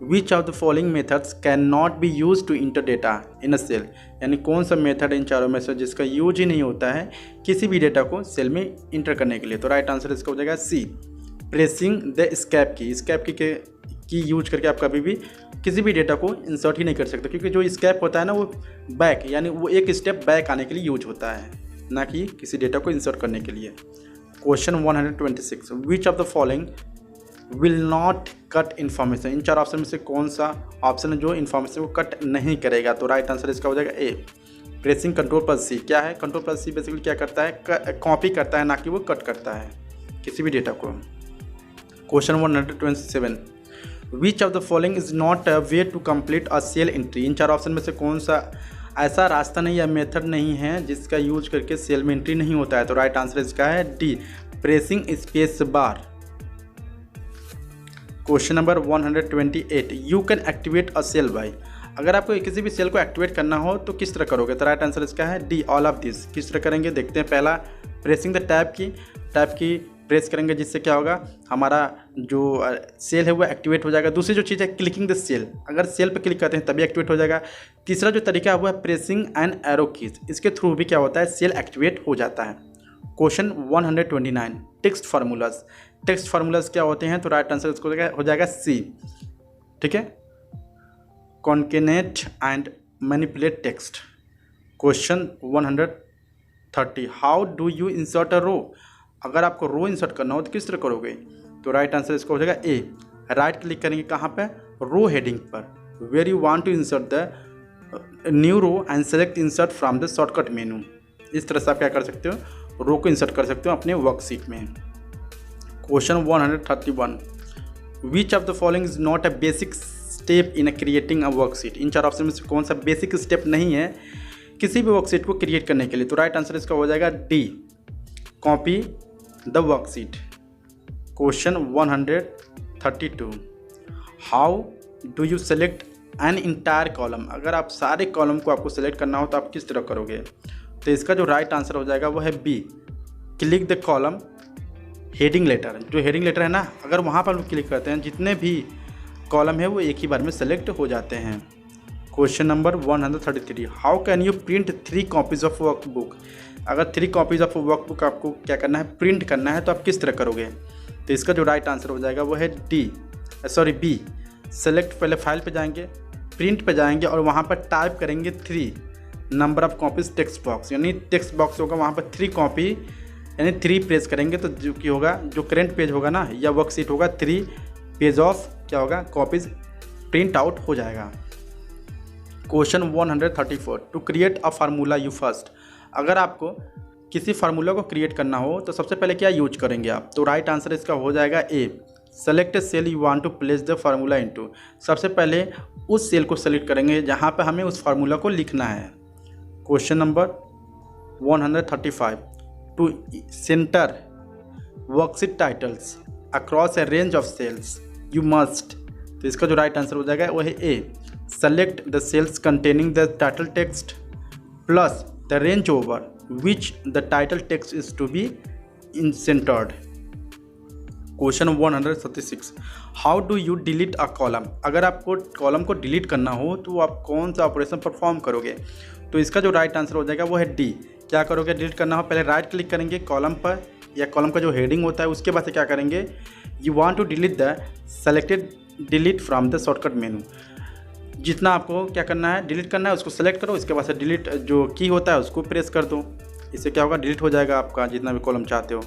which of the following methods can not be use to enter data in a cell. यानी कौन सा मेथड इन चारों में से जिसका यूज ही नहीं होता है किसी भी डेटा को सेल में इंटर करने के लिए? तो राइट आंसर इसका हो जाएगा सी, प्रेसिंग द स्कैप की, स्कैप की यूज करके आप कभी भी किसी भी डेटा को इंसर्ट ही नहीं कर सकते, क्योंकि जो स्कैप होता है ना वो बैक यानी वो एक स्टेप बैक आने के लिए यूज होता है, ना कि किसी डेटा को इंसर्ट करने के लिए। Question 126, which of the following will not cut information, in 4 option में से कौन सा ऑप्शन है जो इन्फॉर्मेशन को कट नहीं करेगा? तो राइट आंसर इसका हो जाएगा ए, प्रेसिंग कंट्रोल+C। क्या है कंट्रोल+C? बेसिकली क्या करता है, कॉपी करता है, ना कि वो कट करता है किसी भी डेटा को। Question 127, which of the following is not a way to complete a cell entry, इन 4 ऑप्शन में से कौन सा ऐसा रास्ता नहीं या मेथड नहीं है जिसका यूज करके सेल में एंट्री नहीं होता है? तो राइट आंसर इसका है D, pressing space bar. Question number 128, you can activate a cell by, अगर आपको किसी भी सेल को एक्टिवेट करना हो तो किस तरह करोगे? तो राइट आंसर इसका है डी, ऑल ऑफ दिस। किस तरह करेंगे देखते हैं। पहला, प्रेसिंग द टैब की प्रेस करेंगे, जिससे क्या होगा, हमारा जो सेल है वो एक्टिवेट हो जाएगा। दूसरी जो चीज़ है क्लिकिंग द सेल, अगर सेल पर क्लिक करते हैं तभी एक्टिवेट हो जाएगा। तीसरा जो तरीका है वो है प्रेसिंग एंड एरो कीज, इसके थ्रू भी क्या होता है, सेल एक्टिवेट हो जाता है। Question 129, text formulas, text formulas क्या होते हैं? तो राइट आंसर इसको हो जाएगा सी, ठीक है, concatenate and manipulate text. Question 130, how do you insert a row, अगर आपको रो इंसर्ट करना हो तो किस तरह करोगे? तो राइट आंसर इसका हो जाएगा ए, राइट क्लिक करेंगे कहाँ पे, रो हेडिंग पर, where you want to insert the new row and select insert from the shortcut menu. इस तरह से आप क्या कर सकते हो, रो को इंसर्ट कर सकते हो अपने वर्कशीट में। Question 131, which of the following is not a basic step in creating a worksheet, in 4 option में से कौन सा बेसिक स्टेप नहीं है किसी भी वर्कशीट को क्रिएट करने के लिए? तो राइट आंसर इसका हो जाएगा D, copy the worksheet. Question 132, how do you select an entire column, अगर आप सारे कॉलम को आपको सेलेक्ट करना हो तो आप किस तरह करोगे? तो इसका जो राइट आंसर हो जाएगा वो है B, click the column heading letter. जो हेडिंग लेटर है ना, अगर वहाँ पर हम क्लिक करते हैं जितने भी कॉलम है वो एक ही बार में सेलेक्ट हो जाते हैं। Question number 133, how can you print 3 copies of workbook, अगर 3 कॉपीज़ ऑफ वर्कबुक आपको क्या करना है, प्रिंट करना है, तो आप किस तरह करोगे? तो इसका जो राइट आंसर हो जाएगा वो है बी, सेलेक्ट, पहले फाइल पे जाएंगे, प्रिंट पे जाएंगे और वहाँ पर टाइप करेंगे 3 number of copies text box, यानी टेक्स्ट बॉक्स होगा वहाँ पर 3 कॉपी यानी 3 प्रेस करेंगे तो जो कि होगा, जो करेंट पेज होगा ना या वर्कशीट होगा, 3 पेज ऑफ क्या होगा, कॉपीज़ प्रिंट आउट हो जाएगा। Question 134, to create a formula you first, अगर आपको किसी फार्मूला को क्रिएट करना हो तो सबसे पहले क्या यूज करेंगे आप? तो राइट आंसर इसका हो जाएगा A, select cell you want to place the formula into, सबसे पहले उस सेल को सेलेक्ट करेंगे जहां पे हमें उस फार्मूला को लिखना है। Question number 135, to center worksheet titles across a range of cells you must, तो इसका जो राइट आंसर हो जाएगा वो है A, select the cells containing the title text plus the range over which the title text is to be in centered. Question 136, how do you delete a column, अगर आपको कॉलम को डिलीट करना हो तो आप कौन सा ऑपरेशन परफॉर्म करोगे? तो इसका जो राइट आंसर हो जाएगा वो है डी, क्या करोगे, डिलीट करना हो पहले राइट क्लिक करेंगे कॉलम पर या कॉलम का जो हेडिंग होता है, उसके बाद से क्या करेंगे, you want to delete the selected delete from the shortcut menu, जितना आपको क्या करना है, डिलीट करना है उसको सेलेक्ट करो, इसके बाद से डिलीट जो की होता है उसको प्रेस कर दो, इससे क्या होगा, डिलीट हो जाएगा आपका जितना भी कॉलम चाहते हो।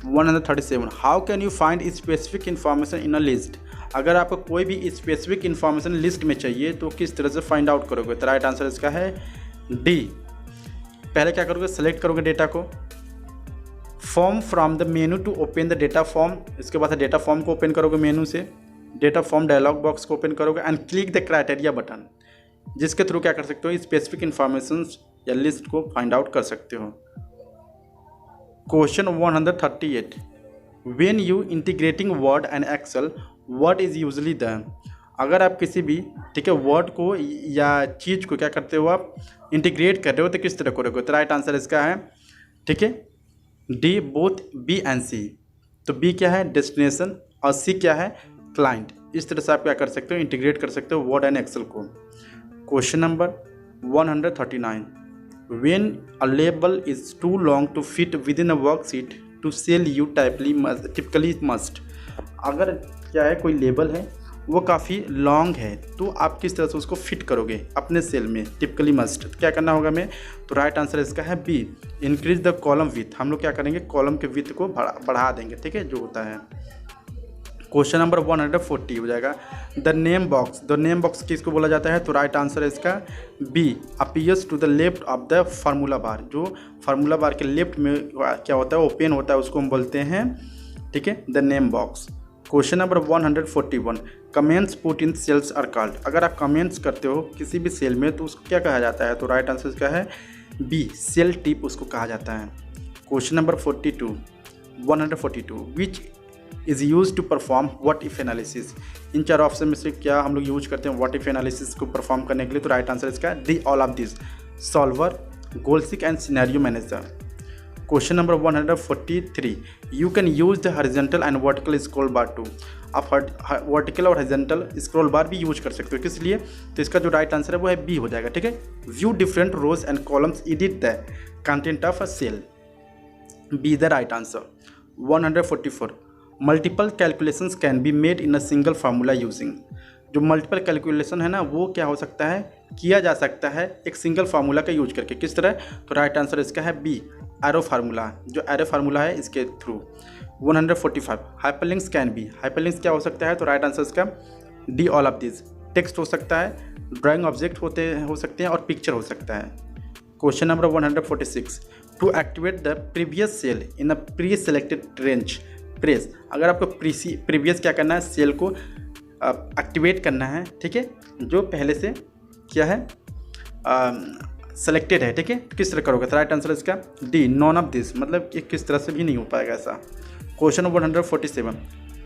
137, how can you find specific information in a list, अगर आपको कोई भी स्पेसिफिक इन्फॉर्मेशन लिस्ट में चाहिए तो किस तरह से फाइंड आउट करोगे? तो राइट आंसर इसका है डी, पहले क्या करोगे, सेलेक्ट करोगे डेटा को, form from the menu to open the data form, इसके बाद डेटा फॉर्म को ओपन करोगे मेनू से, डेटा फॉर्म डायलॉग बॉक्स को ओपन करोगे and click the criteria button, जिसके थ्रू क्या कर सकते हो, स्पेसिफिक इन्फॉर्मेशन या लिस्ट को फाइंड आउट कर सकते हो। Question 138, when you integrating Word and Excel what is usually done, अगर आप किसी भी ठीक है वर्ड को या चीज़ को क्या करते हो, आप इंटीग्रेट कर रहे हो तो किस तरह करोगे? तो राइट आंसर इसका है ठीक है डी, बोथ बी एंड सी। तो बी क्या है, डेस्टिनेशन, और सी क्या है, क्लाइंट। इस तरह से आप क्या कर सकते हो, इंटीग्रेट कर सकते हो वर्ड एंड एक्सेल को। Question number 139, when a label is too long to fit with in a worksheet to cell you typically must, अगर क्या है कोई लेबल है वो काफ़ी लॉन्ग है तो आप किस तरह से उसको फिट करोगे अपने सेल में, टिपिकली मस्ट क्या करना होगा हमें। तो राइट आंसर इसका है B, increase the column with. हम लोग क्या करेंगे, कॉलम के विथ को बढ़ा देंगे, ठीक है, जो होता है। क्वेश्चन नंबर 140 हो जाएगा the name box. The name box किसको बोला जाता है, तो राइट आंसर है इसका B, appears to the left of the formula bar. जो फार्मूला बार के लेफ्ट में क्या होता है, ओपन होता है, उसको हम बोलते हैं, ठीक है, the name box. Question number 141 comments put in cells are called. अगर आप कमेंट्स करते हो किसी भी सेल में तो उसको क्या कहा जाता है, तो राइट आंसर इसका है बी, सेल टिप उसको कहा जाता है। Question number 142 which is use to perform what if analysis. इन चार ऑप्शन में से क्या हम लोग यूज करते हैं व्हाट इफ एनालिसिस को परफॉर्म करने के लिए, तो राइट आंसर इसका D, all of this, solver, goal seek and scenario manager. Question number 143 you can use the horizontal and vertical scroll bar to. आप वर्टिकल और हॉरिजॉन्टल स्क्रॉल बार भी यूज कर सकते हो, किस लिए, तो इसका जो राइट आंसर है वो है बी हो जाएगा, ठीक है। View different rows and columns, edit the content of a cell, B the right answer. 144 multiple calculations can be made in a single formula using. जो मल्टीपल कैलकुलेशन है ना वो क्या हो सकता है, किया जा सकता है एक सिंगल फार्मूला का यूज करके, किस तरह, तो राइट आंसर इसका है बी, एरो फार्मूला, जो एरो फार्मूला है इसके through. 145 hyperlinks can be. Hyperlinks क्या हो सकता है, तो राइट आंसर इसका D, all of this, text हो सकता है, ड्राइंग ऑब्जेक्ट हो सकते हैं और पिक्चर हो सकता है। Question number 146 to activate the previous cell in a preselected range press. अगर आपको प्रीवियस क्या करना है, सेल को एक्टिवेट करना है, ठीक है, जो पहले से क्या है सेलेक्टेड है, ठीक है, किस तरह करोगे, तो राइट आंसर इसका डी, नॉन ऑफ दिस, मतलब कि किस तरह से भी नहीं हो पाएगा ऐसा। Question 147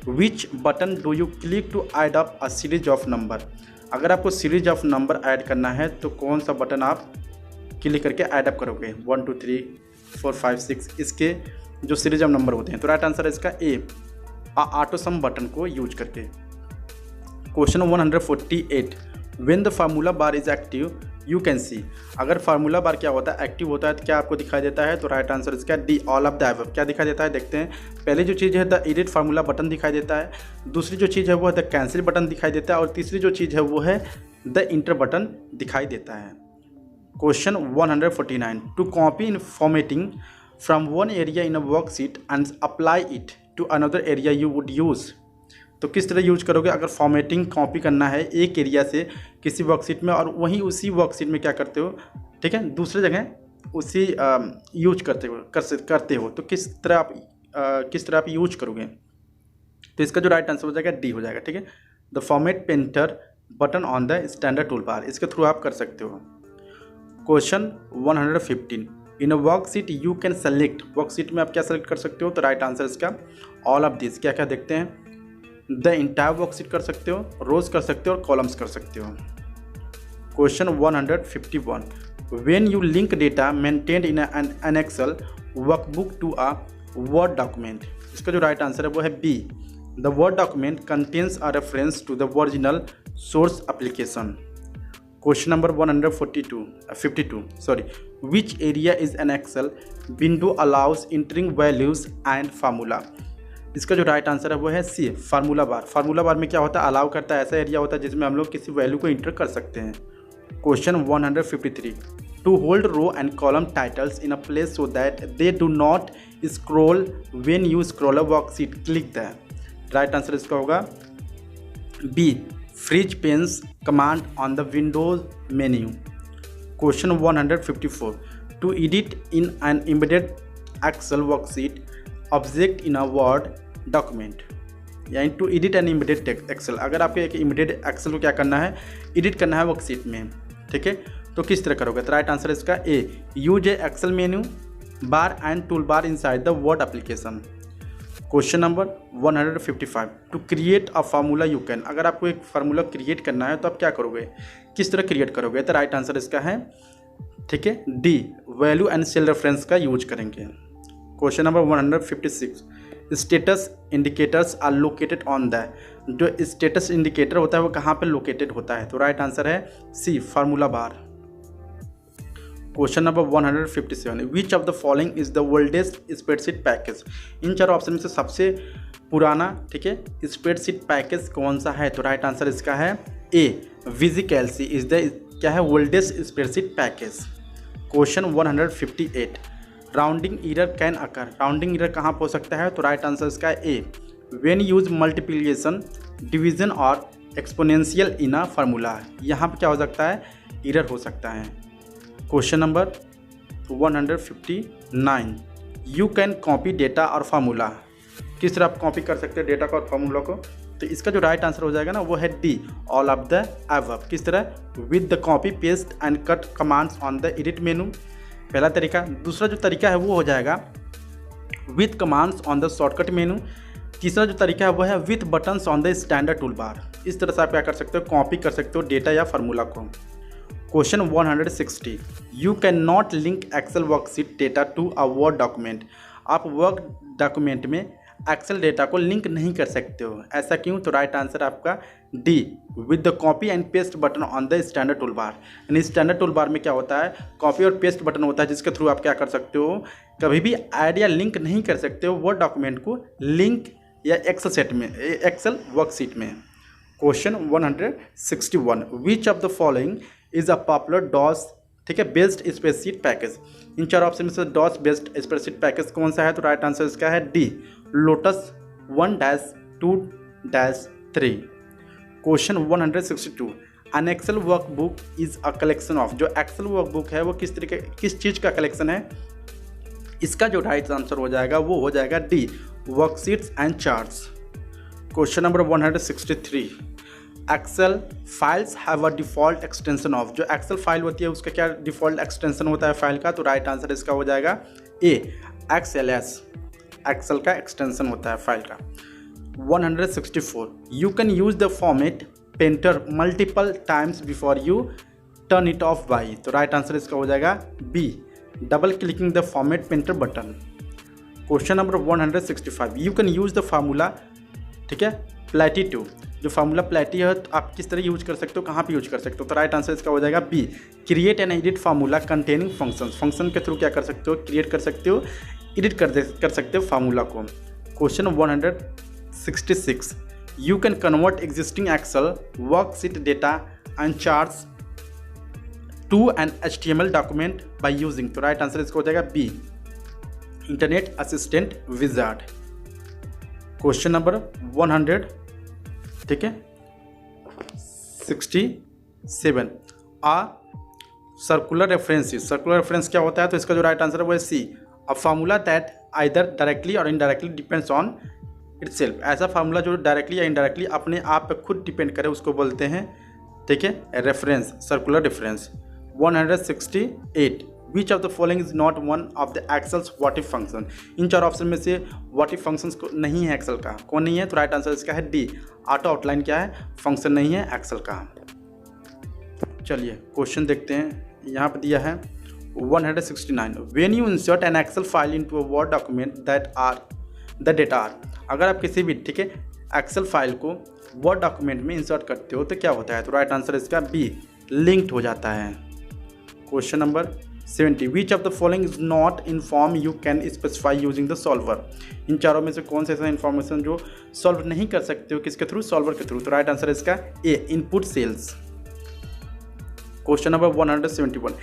which button do you click to add up a series of number. अगर आपको सीरीज ऑफ नंबर ऐड करना है तो कौन सा बटन आप क्लिक करके ऐड अप करोगे, 1 2 3 4 5 6 इसके जो सीरीज ऑफ नंबर होते हैं, तो राइट आंसर है इसका ए, ऑटो सम बटन को यूज करके। Question 148 when the formula bar is active you can see. अगर फार्मूला बार क्या होता है, एक्टिव होता है, तो क्या आपको दिखाई देता है, तो राइट आंसर इसका D, all of the above. क्या दिखाई देता है, देखते हैं। पहले जो चीज़ है द एडिट फार्मूला बटन दिखाई देता है, दूसरी जो चीज़ है वो है द कैंसिल बटन दिखाई देता है, और तीसरी जो चीज़ है वो है द इंटर बटन दिखाई देता है। Question 149 to copy in formatting from one area in a worksheet and apply it to another area you would use. तो किस तरह यूज करोगे, अगर फॉर्मेटिंग कॉपी करना है एक एरिया से किसी वर्कशीट में और वहीं उसी वर्कशीट में क्या करते हो, ठीक है, दूसरे जगह उसी यूज करते हो तो किस तरह आप यूज करोगे, तो इसका जो राइट आंसर हो जाएगा डी हो जाएगा, ठीक है। The format painter button on the standard tool bar, इसके थ्रू आप कर सकते हो। Question 115 in a worksheet you can select. Worksheet में आप क्या सेलेक्ट कर सकते हो, तो राइट आंसर इसका ऑल ऑफ दिस। क्या क्या देखते हैं, द इंटायर वर्कशीट कर सकते हो, रोज कर सकते हो और कॉलम्स कर सकते हो। Question 151 when you link data maintained in an Excel workbook to a Word document. इसका जो राइट आंसर है वो है B, the Word document contains a reference to the original source application. Question number 152 which area is an Excel window allows entering values and formula. इसका जो राइट आंसर है वो है सी, फार्मूला बार। फार्मूला बार में क्या होता है, अलाउ करता है, ऐसा एरिया होता है जिसमें हम लोग किसी वैल्यू को इंटर कर सकते हैं। Question 153 to hold row and column titles in a place so that they do not scroll when you scroll a worksheet, click the. Right answer इसका होगा B, freeze panes command on the windows menu. Question 154 to edit in an embedded Excel worksheet object in a Word document, यानी to edit an embedded Excel. अगर आपको एक एम्बेडेड एक्सेल को क्या करना है, एडिट करना है वर्कशीट में, ठीक है, तो किस तरह करोगे, तो राइट आंसर इसका A, use a Excel menu bar and tool bar inside the Word application. Question number 155 to create a formula you can. अगर आपको एक फार्मूला क्रिएट करना है तो आप क्या करोगे, किस तरह क्रिएट करोगे, तो राइट आंसर इसका है, ठीक है, D, value and cell reference का यूज करेंगे। Question number 156 status indicators are located on the. जो स्टेटस इंडिकेटर होता है वो कहाँ पे लोकेटेड होता है, तो राइट आंसर है C, formula bar. Question number 157 which of the following is the oldest spreadsheet package. इन चारों ऑप्शन में से सबसे पुराना, ठीक है, स्प्रेडशीट पैकेज कौन सा है? तो राइट आंसर इसका है ए, विजिकैल्सी इज द क्या है, oldest spreadsheet package. Question 158, rounding error can occur, rounding error कहाँ हो सकता है? तो राइट आंसर इसका है ए, व्हेन यूज मल्टीप्लिकेशन, डिवीजन और एक्सपोनेंशियल इन अ फार्मूला। यहाँ पे क्या हो सकता है? एरर हो सकता है। Question number 159, you can copy data और फार्मूला, किस तरह आप कॉपी कर सकते हैं डेटा को और फार्मूला को? तो इसका जो राइट आंसर हो जाएगा ना वो है D, all of the above. किस तरह? With the copy paste and cut commands on the edit मेनू, पहला तरीका। दूसरा जो तरीका है वो हो जाएगा with commands on the shortcut मेनू। तीसरा जो तरीका है वो है with buttons on the standard tool bar. इस तरह से आप क्या कर सकते हो? कॉपी कर सकते हो डेटा या फार्मूला को। Question 160, you can not link Excel worksheet data to a Word document, आप वर्ड डॉक्यूमेंट में एक्सेल डेटा को लिंक नहीं कर सकते हो, ऐसा क्यों? तो राइट आंसर आपका D, with the copy and paste button on the standard tool bar. यानी स्टैंडर्ड टूल बार में क्या होता है? कॉपी और पेस्ट बटन होता है जिसके थ्रू आप क्या कर सकते हो? कभी भी ऐड या लिंक नहीं कर सकते हो वर्ड डॉक्यूमेंट को लिंक या एक्सेल सेट में, एक्सेल वर्कशीट में। Question 161, which of the following is a popular DOS, ठीक है, बेस्ड स्प्रेडशीट पैकेज। इन चार ऑप्शन में से डॉस बेस्ड स्प्रेडशीट पैकेज कौन सा है? तो राइट आंसर इसका है D, Lotus 1-2-3। Question 162, an Excel workbook is a collection of, जो एक्सेल वर्कबुक है वो किस तरीके, किस चीज़ का कलेक्शन है? इसका जो राइट आंसर हो जाएगा वो हो जाएगा D, worksheets and charts. Question number 163, Excel files have a default extension of, जो एक्सेल फाइल होती है उसका क्या डिफ़ॉल्ट एक्सटेंशन होता है फाइल का? तो राइट आंसर इसका हो जाएगा ए, XLS, एक्सेल का एक्सटेंशन होता है फाइल का। 164, you can use the format painter multiple times before you turn it off by, तो राइट आंसर इसका हो जाएगा B, double clicking the format painter button. Question number 165, you can use the formula, ठीक है, प्लेटी2, जो फार्मूला प्लेटी है तो आप किस तरह यूज कर सकते हो, कहाँ पे यूज कर सकते हो? तो राइट आंसर इसका हो जाएगा B, create and edit formula containing function, function के थ्रू क्या कर सकते हो? क्रिएट कर सकते हो, एडिट कर सकते हो फार्मूला को। Question 166, you can convert existing Excel worksheet data and charts to an HTML document by using, तो राइट आंसर इसका हो जाएगा B, internet assistant wizard. Question number 100, ठीक है, 67, सर्कुलर रेफरेंसेस, सर्कुलर रेफरेंस क्या होता है? तो इसका जो राइट आंसर है वो है C, a formula that either directly or indirectly depends on itself, ऐसा फार्मूला जो डायरेक्टली या इनडायरेक्टली अपने आप पे खुद डिपेंड करे उसको बोलते हैं, ठीक है, reference, circular reference. 168, which of the following is not one of the Excel's what if function, इन चार ऑप्शन में से व्हाट इफ फंक्शन नहीं है एक्सेल का, कौन नहीं है? तो राइट आंसर इसका है डी, ऑटो आउटलाइन क्या है? फंक्शन नहीं है एक्सेल का। चलिए क्वेश्चन देखते हैं, यहाँ पर दिया है 169, when you insert an Excel file into a Word document that are the data are, अगर आप किसी भी, ठीक है, एक्सेल फाइल को वर्ड डॉक्यूमेंट में इंसर्ट करते हो तो क्या होता है? तो राइट आंसर इसका बी, लिंक्ड हो जाता है। Question number 70, which of the following is not inform you can specify using the solver, इन चारों में से कौन सा ऐसा इन्फॉर्मेशन जो सॉल्व नहीं कर सकते हो किसके थ्रू? सॉल्वर के थ्रू, तो राइट आंसर इसका A, input cells. Question number 171,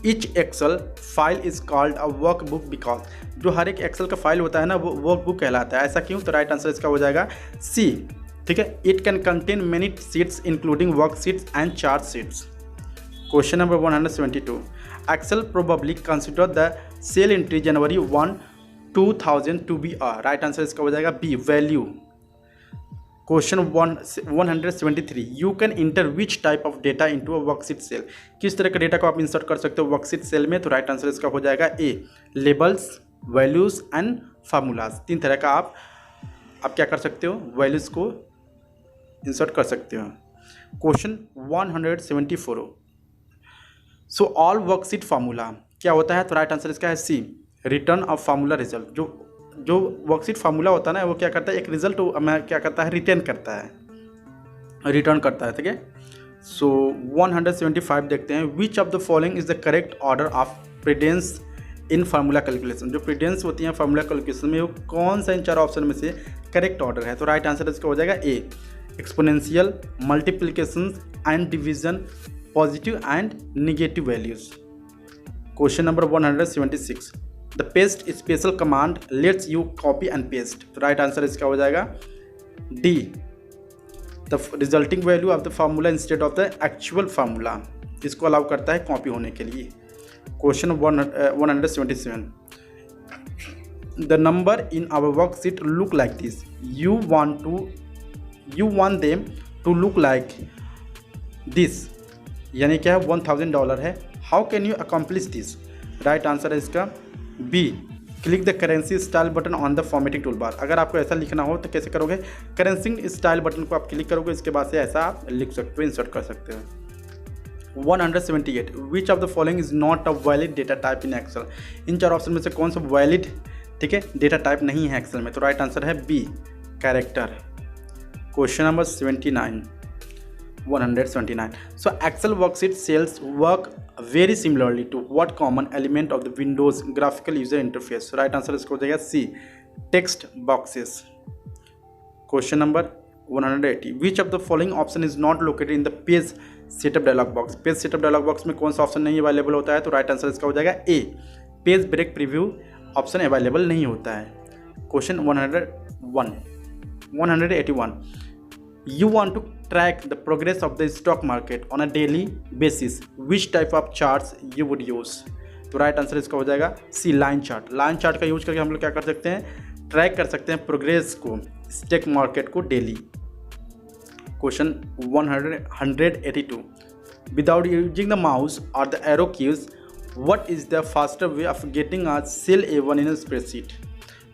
each Excel file is called a workbook because, जो हर एक एक्सेल का फाइल होता है ना वो वर्कबुक कहलाता है, ऐसा क्यों? तो राइट आंसर इसका हो जाएगा सी, ठीक है, it can contain many sheets including work sheets and chart sheets. Question number 172, Excel probably consider the cell entry January 1, 2000 to be a, right answer इसका हो जाएगा B, value. Question 173, you can enter which type of data into a worksheet cell, किस तरह का डेटा को आप इंसर्ट कर सकते हो वर्कशीट सेल में? तो राइट आंसर इसका हो जाएगा ए, लेबल्स, वैल्यूज एंड फार्मूलाज, तीन तरह का आप क्या कर सकते हो? वैल्यूज को इंसर्ट कर सकते हो। Question 174, so all worksheet formula क्या होता है? तो राइट आंसर इसका है सी, रिटर्न ऑफ फार्मूला रिजल्ट, जो वर्कशीट फार्मूला होता है ना वो क्या करता है? एक रिजल्ट हमें क्या करता है? रिटर्न करता है, रिटर्न करता है, ठीक है। सो 175 देखते हैं, which of the following is the correct order of precedence in formula calculation. जो प्रीडियंस होती हैं फार्मूला कैलकुलेशन में, वो कौन सा इन चार ऑप्शन में से करेक्ट ऑर्डर है? तो राइट आंसर इसका हो जाएगा A, exponential, multiplication and division, positive and negative values. Question number 176, the paste special command lets you copy and paste. तो राइट आंसर इसका हो जाएगा D, the resulting value of the formula instead of the actual formula. इसको अलाउ करता है कॉपी होने के लिए। Question 177, the number in our worksheet look like this, you want them to look like this, यानी क्या है $1000 है। How can you accomplish this? Right answer है इसका B, click the currency style button on the formatting toolbar. अगर आपको ऐसा लिखना हो तो कैसे करोगे? करेंसी स्टाइल बटन को आप क्लिक करोगे, इसके बाद से ऐसा आप लिख सकते हो, इंसर्ट कर सकते हो। 178, which of the following is not a valid data type in Excel. इन चार ऑप्शन में से कौन सा वैलिड, ठीक है, डेटा टाइप नहीं है एक्सेल में? तो राइट आंसर है B, character. Question number 179, so Excel worksheet cells work very similarly to what common element of the Windows graphical user interface? So right answer इसको हो जाएगा C, text boxes. Question number 180, which of the following option is not located in the page setup dialog box? Page setup dialog box में कौन सा ऑप्शन नहीं अवेलेबल होता है? तो राइट आंसर इसका हो जाएगा A, page break preview option available नहीं होता है। Question 181, you want to track the progress of the stock market on a daily basis, which type of charts you would use? तो राइट आंसर इसका हो जाएगा सी, लाइन चार्ट। लाइन चार्ट का यूज करके हम लोग क्या कर सकते हैं? ट्रैक कर सकते हैं प्रोग्रेस को, स्टॉक मार्केट को daily. Question 182, without using the mouse or the arrow keys, what is the faster way of getting a cell A1 in spreadsheet?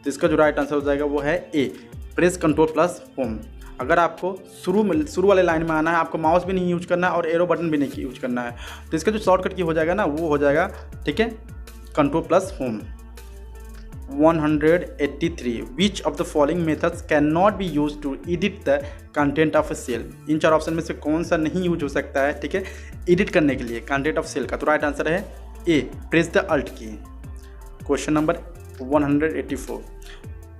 तो इसका जो राइट आंसर हो जाएगा वो है A, press control plus home. अगर आपको शुरू वाले लाइन में आना है, आपको माउस भी नहीं यूज करना है और एरो बटन भी नहीं यूज करना है, तो इसका जो शॉर्टकट की हो जाएगा ना, वो हो जाएगा, ठीक है, control plus home. 183, which of the following methods can not be use to edit the content of a cell? इन चार ऑप्शन में से कौन सा नहीं यूज हो सकता है, ठीक है, एडिट करने के लिए कंटेंट ऑफ सेल का? तो राइट आंसर है ए, प्रेस द अल्ट की। Question number 184,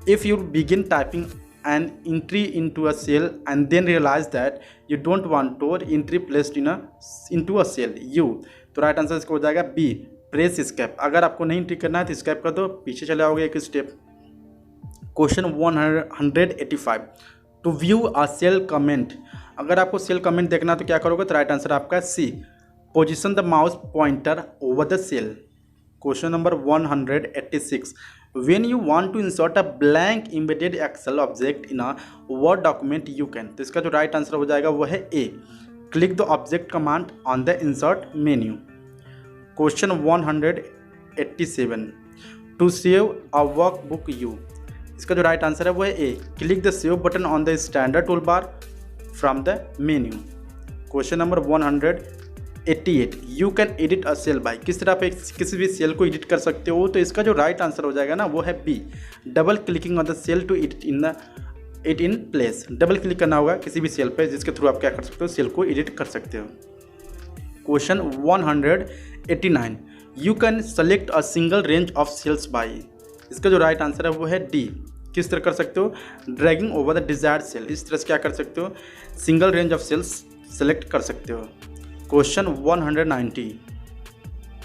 if you begin typing an entry into a cell and then realize that you don't want your entry placed into a cell you, तो राइट आंसर इसको हो जाएगा बी, प्रेस स्केप। अगर आपको नहीं एंट्री करना है तो स्केप कर दो, पीछे चले आओगे एक step. Question 185, to view a cell comment, अगर आपको सेल कमेंट देखना है तो क्या करोगे? तो राइट आंसर आपका C, position the mouse pointer over the cell. Question number 186, when you want to insert a blank embedded Excel object in a Word document you can, तो इसका जो राइट आंसर हो जाएगा वो है A, click the object command on the insert menu. Question 187, to save a workbook you, इसका जो राइट आंसर है वो है A, click the save button on the standard tool bar from the menu. Question number 188, you can edit a cell by, किस तरह पे किसी भी सेल को एडिट कर सकते हो? तो इसका जो राइट आंसर हो जाएगा ना वो है B, double clicking on the cell to edit it in place. Double click करना होगा किसी भी सेल पे, जिसके थ्रू आप क्या कर सकते हो? सेल को एडिट कर सकते हो। Question 189, you can select a single range of cells by, इसका जो राइट आंसर है वो है डी, किस तरह कर सकते हो? Dragging over the desired cell, इस तरह से क्या कर सकते हो? Single range of cells select कर सकते हो। Question 190,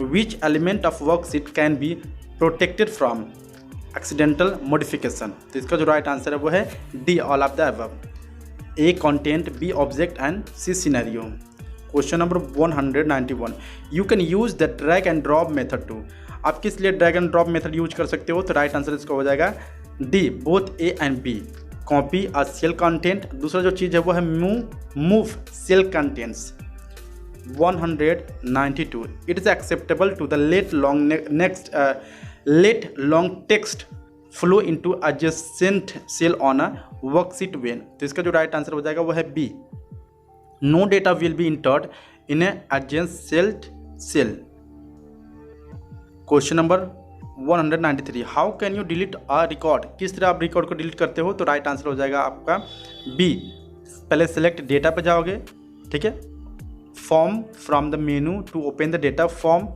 which element of worksheet can be protected from accidental modification? तो इसका जो राइट आंसर है वो है D, all of the above. A, content, B, object and C, scenario. Question number 191, you can use the drag and drop method to, आप किस लिए drag and drop method use कर सकते हो? तो राइट आंसर इसका हो जाएगा D, both A and B. Copy a cell content, दूसरा जो चीज़ है वो है move cell contents. 192, it is acceptable to the let long text flow into adjacent cell on a worksheet when, तो इसका जो राइट आंसर हो जाएगा वो है B, no data will be entered in a adjacent cell। Question number 193, how can you delete a record, किस तरह आप रिकॉर्ड को डिलीट करते हो? तो राइट आंसर हो जाएगा आपका बी, पहले सेलेक्ट डेटा पे जाओगे, ठीक है, form from the menu to open the data form,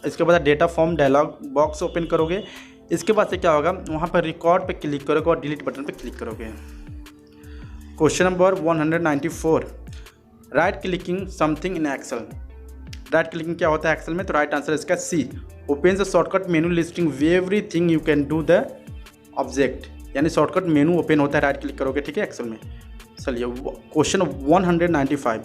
इसके बाद data form dialog box open करोगे। इसके बाद से क्या होगा, वहाँ पर रिकॉर्ड पे क्लिक करोगे और डिलीट बटन पे क्लिक करोगे। Question number 194, right clicking something in Excel. Right clicking क्या होता है एक्सेल में, तो राइट आंसर इसका C, open the shortcut menu listing everything you can do the object, यानी शॉर्टकट मेनू ओपन होता है राइट क्लिक करोगे, ठीक है, एक्सेल में। चलिए question 195,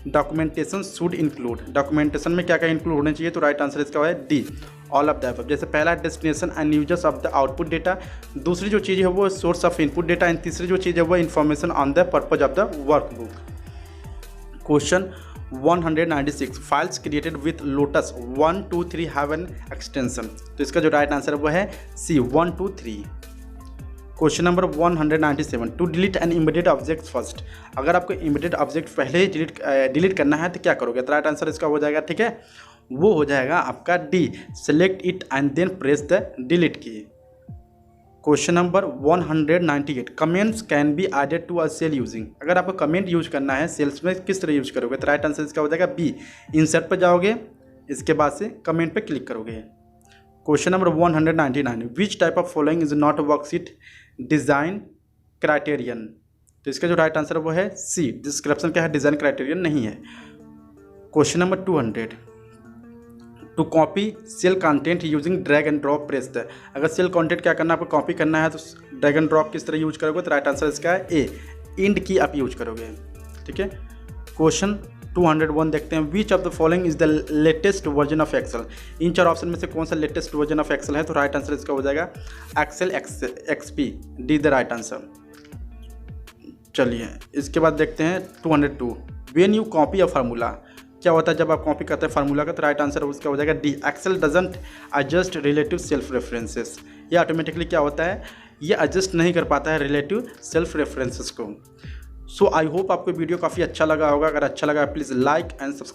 documentation should include. Documentation में क्या क्या इंक्लूड होना चाहिए, तो राइट आंसर इसका है D, all of the above. जैसे पहला destination and users of the output data, दूसरी जो चीज़ है वो source of input data, and तीसरी जो चीज़ है वो information on the purpose of the workbook. Question 196, files created with Lotus 1 2 3 have an extension. तो इसका जो राइट आंसर है वो है C, 1 2 3। Question number 197, to delete an immediate object first. अगर आपको इमीडिएट ऑब्जेक्ट पहले ही डिलीट करना है तो क्या करोगे, तो राइट आंसर इसका हो जाएगा, ठीक है, वो हो जाएगा आपका D, select it and then press the delete key. Question number 198, comments can be added to a cell using. अगर आपको कमेंट यूज करना है सेल्स में किस तरह यूज करोगे, तो राइट आंसर इसका हो जाएगा बी, इंसर्ट पर जाओगे, इसके बाद से कमेंट पे क्लिक करोगे। Question number 199, which type of following is not worksheet design criterion. तो इसका जो राइट आंसर है वो है सी, डिस्क्रिप्शन क्या है, डिज़ाइन क्राइटेरियन नहीं है। Question number 200, to copy cell content using drag and drop press the. अगर सेल कंटेंट क्या करना है, आपको कॉपी करना है तो ड्रैग एंड ड्रॉप किस तरह यूज करोगे, तो राइट आंसर इसका है ए, इंड की आप यूज करोगे, ठीक है। क्वेश्चन 201 देखते हैं, which of the following is the latest version of Excel. इन चार ऑप्शन में से कौन सा लेटेस्ट वर्जन ऑफ एक्सेल है, तो राइट आंसर इसका हो जाएगा Excel XP, D the right answer. चलिए इसके बाद देखते हैं 202, when you copy a formula. क्या होता है जब आप कॉपी करते हैं फार्मूला का, तो राइट आंसर उसका हो जाएगा D, Excel doesn't adjust relative self references. ये ऑटोमेटिकली क्या होता है, ये एडजस्ट नहीं कर पाता है रिलेटिव सेल्फ रेफरेंसेस को। सो आई होप आपको वीडियो काफ़ी अच्छा लगा होगा। अगर अच्छा लगा प्लीज़ लाइक एंड सब्सक्राइब।